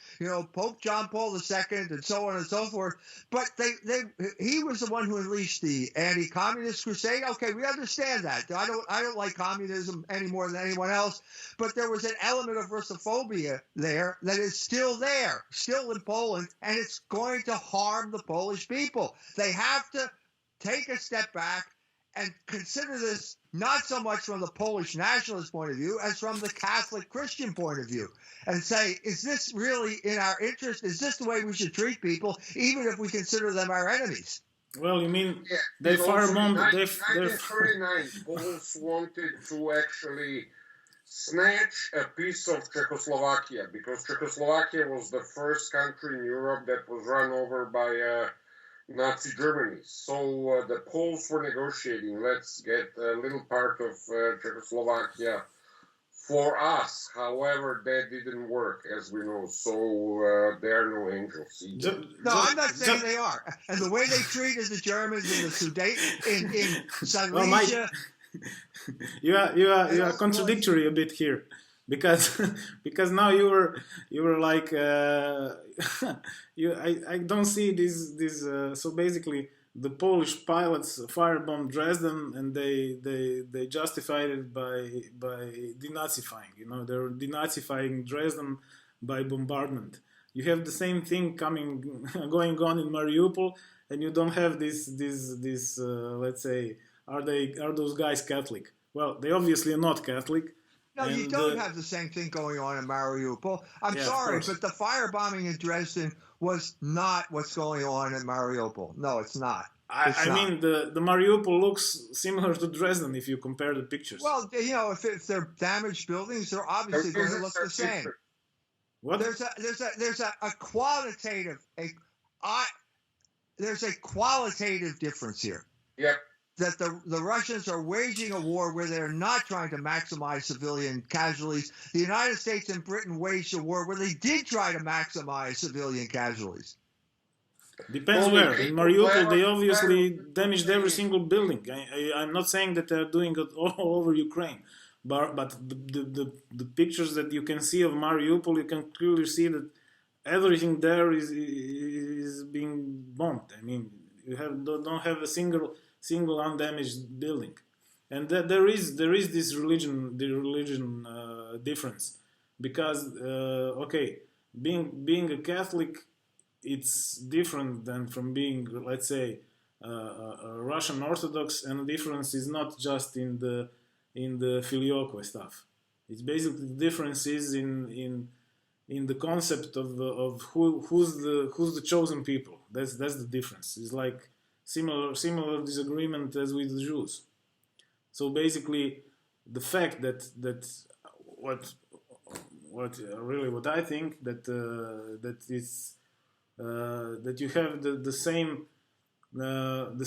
Pope John Paul II and so on and so forth. But he was the one who unleashed the anti-communist crusade. Okay, we understand that. I don't like communism any more than anyone else. But there was an element of Russophobia there that is still in Poland, and it's going to harm the Polish people. They have to take a step back and consider this not so much from the Polish nationalist point of view as from the Catholic Christian point of view, and say, is this really in our interest? Is this the way we should treat people, even if we consider them our enemies? Well, you mean they firebombed? In 1939, Poles wanted to actually snatch a piece of Czechoslovakia, because Czechoslovakia was the first country in Europe that was run over by Nazi Germany. So the Poles were negotiating, let's get a little part of Czechoslovakia for us. However, that didn't work, as we know. So they are no angels either. No, I'm not saying they are. And the way they treated the Germans in the Sudan, in Silesia. You are contradictory a bit here, because now you were like I don't see this so basically the Polish pilots firebombed Dresden, and they justified it by denazifying. They're denazifying Dresden by bombardment. You have the same thing going on in Mariupol, and you don't have this let's say, are those guys Catholic? Well, they obviously are not Catholic. No, you don't have the same thing going on in Mariupol. I'm sorry, but the firebombing in Dresden was not what's going on in Mariupol. No, it's not. I mean, the Mariupol looks similar to Dresden if you compare the pictures. Well, if they're damaged buildings, they're obviously going to look the same. What? There's a qualitative difference here. Yep. That the Russians are waging a war where they're not trying to maximize civilian casualties. The United States and Britain waged a war where they did try to maximize civilian casualties. Depends where. In Mariupol, they obviously damaged every single building. I'm not saying that they're doing it all over Ukraine, but the pictures that you can see of Mariupol, you can clearly see that everything there is being bombed. I mean, you don't have a single undamaged building, and that there is this religion difference, because being a Catholic, it's different than from being, let's say, a Russian Orthodox, and the difference is not just in the filioque stuff. It's basically the difference is in the concept of who's the chosen people. That's the difference. It's like similar disagreement as with the Jews. So basically, the fact that what I think that you have the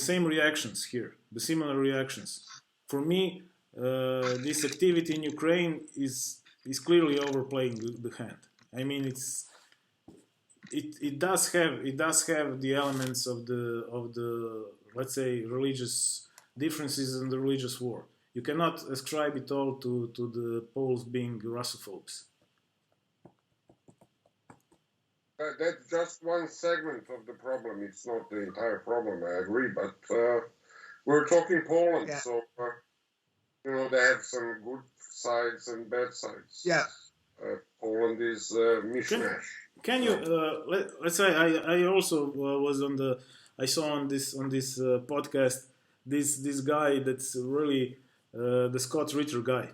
same reactions here, the similar reactions. For me, this activity in Ukraine is clearly overplaying the hand. I mean, it does have the elements of the let's say religious differences in the religious war. You cannot ascribe it all to the Poles being Russophobes. That's just one segment of the problem. It's not the entire problem, I agree. But we're talking Poland, so they have some good sides and bad sides. Yeah. Poland is mishmash. Can you let's say I also was I saw on this podcast this guy that's really the Scott Ritter guy.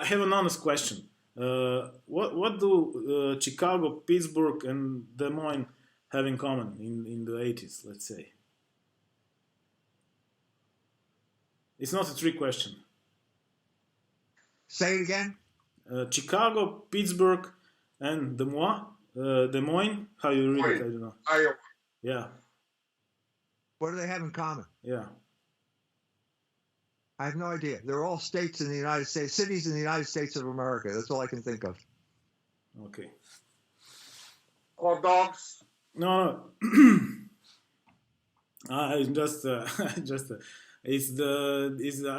I have an honest question. What do Chicago, Pittsburgh, and Des Moines have in common in the 80s? Let's say. It's not a trick question. Say it again. Chicago, Pittsburgh, and Des Moines. How you read it? I don't know. Iowa. Yeah. What do they have in common? Yeah. I have no idea. They're all states in the United States, cities in the United States of America. That's all I can think of. Okay. Hot dogs. No. I just I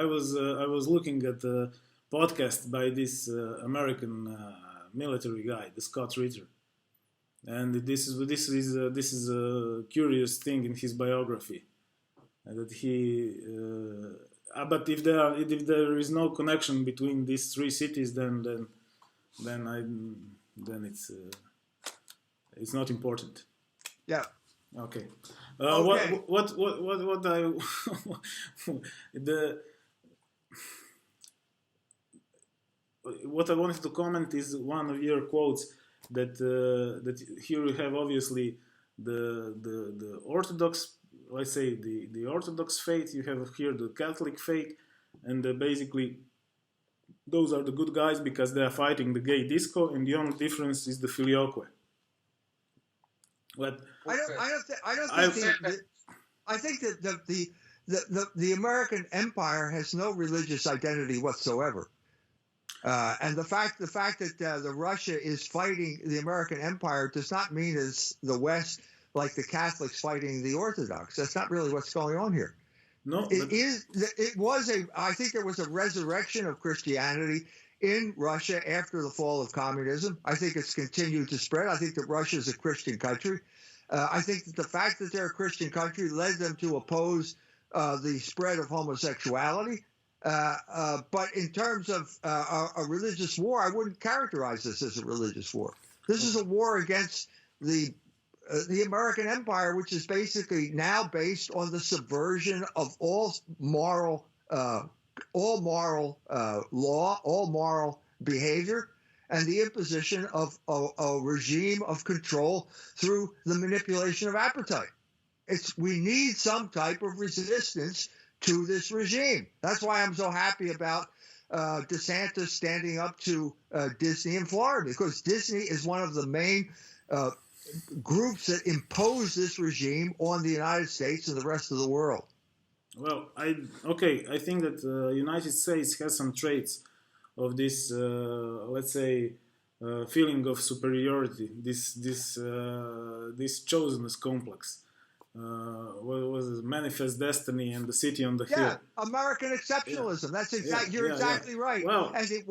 was looking at a podcast by this American military guy, the Scott Ritter, and this is a curious thing in his biography, that he. But if there is no connection between these three cities, then it's not important. Yeah. Okay. Okay. What I what I wanted to comment is one of your quotes that here we have obviously the Orthodox, let's say the Orthodox faith. You have here the Catholic faith, and basically those are the good guys because they are fighting the gay disco, and the only difference is the filioque. But I think that the American empire has no religious identity whatsoever, and the fact that the Russia is fighting the American empire does not mean as the West, like the Catholics fighting the Orthodox. That's not really what's going on here. No, I think there was a resurrection of Christianity in Russia after the fall of communism. I think it's continued to spread. I think that Russia is a Christian country. I think that the fact that they're a Christian country led them to oppose the spread of homosexuality. But in terms of a religious war, I wouldn't characterize this as a religious war. This is a war against the American empire, which is basically now based on the subversion of all moral law, all moral behavior, and the imposition of a regime of control through the manipulation of appetite. We need some type of resistance to this regime. That's why I'm so happy about DeSantis standing up to Disney in Florida, because Disney is one of the main groups that impose this regime on the United States and the rest of the world. Well, I think that the United States has some traits of this, let's say, feeling of superiority, this chosenness complex. What was it? Manifest Destiny and the City on the Hill. Yeah, American exceptionalism. That's exactly. You're exactly right. Well, and it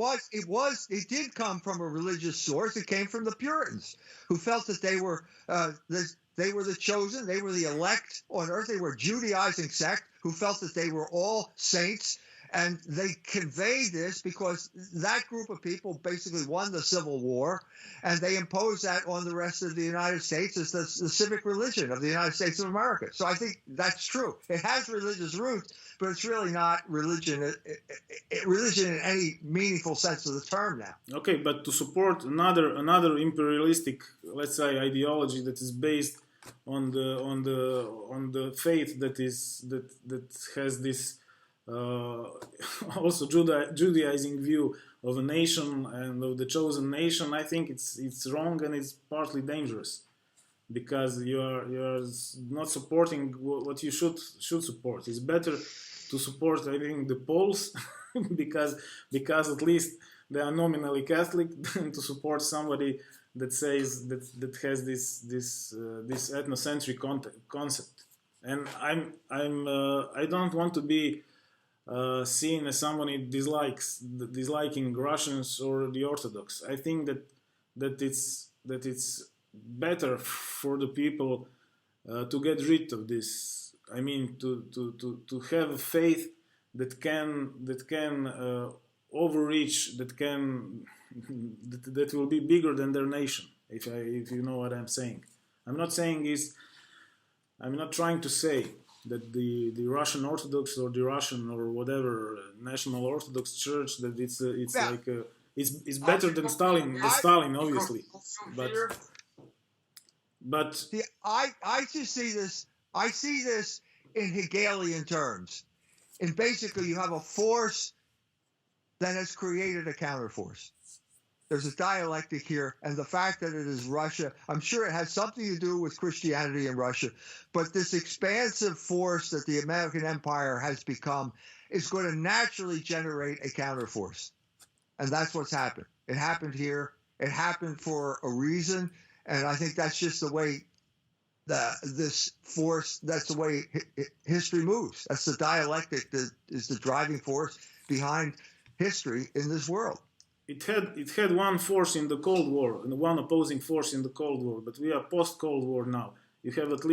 did come from a religious source. It came from the Puritans, who felt that they were the chosen, they were the elect on earth. They were a Judaizing sect who felt that they were all saints. And they conveyed this because that group of people basically won the Civil War, and they imposed that on the rest of the United States as the civic religion of the United States of America. So I think that's true. It has religious roots, but it's really not religion in any meaningful sense of the term now. Okay, but to support another imperialistic, let's say, ideology that is based on the faith that has this. Also Judaizing view of a nation and of the chosen nation, I think it's wrong, and it's partly dangerous because you are not supporting what you should support. It's better to support, I think, the Poles because at least they are nominally Catholic, than to support somebody that says that has this ethnocentric concept. And I don't want to be seen as somebody disliking Russians or the Orthodox. I think that it's better for the people to get rid of this. I mean, to have a faith that can overreach, that will be bigger than their nation. If you know what I'm saying, I'm not trying to say that the Russian Orthodox or the Russian or whatever National Orthodox Church, that it's better than Stalin, obviously, but see, I just see this. I see this in Hegelian terms, and basically you have a force that has created a counterforce. There's a dialectic here, and the fact that it is Russia, I'm sure it has something to do with Christianity in Russia, but this expansive force that the American empire has become is going to naturally generate a counterforce. And that's what's happened. It happened here. It happened for a reason, and I think that's just the way this force, that's the way history moves. That's the dialectic that is the driving force behind history in this world. It had one force in the Cold War, and one opposing force in the Cold War, but we are post-Cold War now. You have at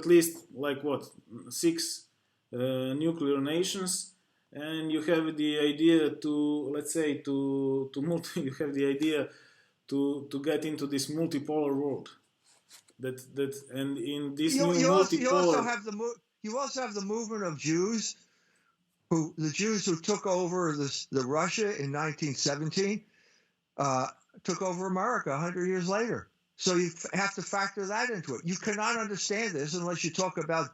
least like what, 6 nuclear nations, and you have the idea to, let's say, you have the idea to get into this multipolar world. And in this you also have the movement of Jews. The Jews who took over the Russia in 1917 took over America 100 years later. So you have to factor that into it. You cannot understand this unless you talk about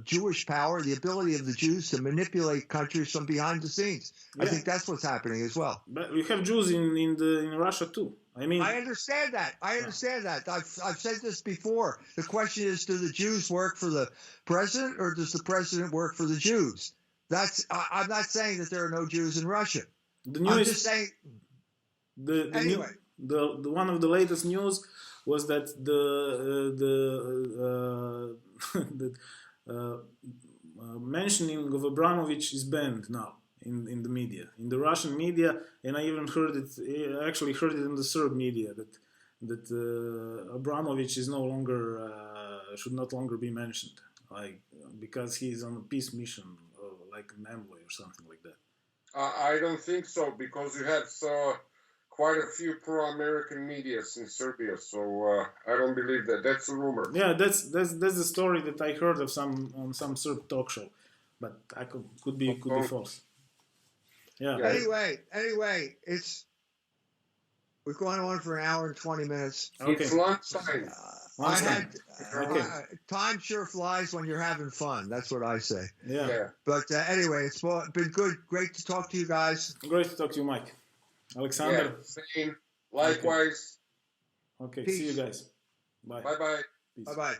Jewish power, the ability of the Jews to manipulate countries from behind the scenes. Yeah. I think that's what's happening as well. But we have Jews in Russia too. I mean, I understand that. I've said this before. The question is, do the Jews work for the president, or does the president work for the Jews? I'm not saying that there are no Jews in Russia. I'm just saying. Anyway, the one of the latest news was that the mentioning of Abramovich is banned now in the media, in the Russian media, and I even heard it. I actually heard it in the Serb media that Abramovich is no longer should not longer be mentioned, like because he's on a peace mission, like an envoy or something like that. I don't think so, because you have quite a few pro-American medias in Serbia, so I don't believe that. That's a rumor. Yeah, that's the story that I heard of on some Serb talk show, but I could be false. Yeah. Anyway, we're going on for an hour and 20 minutes. Okay. It's lunchtime. Time sure flies when you're having fun. That's what I say. Yeah. But anyway, it's been great to talk to you guys. Great to talk to you, Mike. Alexander. Yeah, same. Likewise. Okay. See you guys. Bye. Bye-bye. Bye-bye.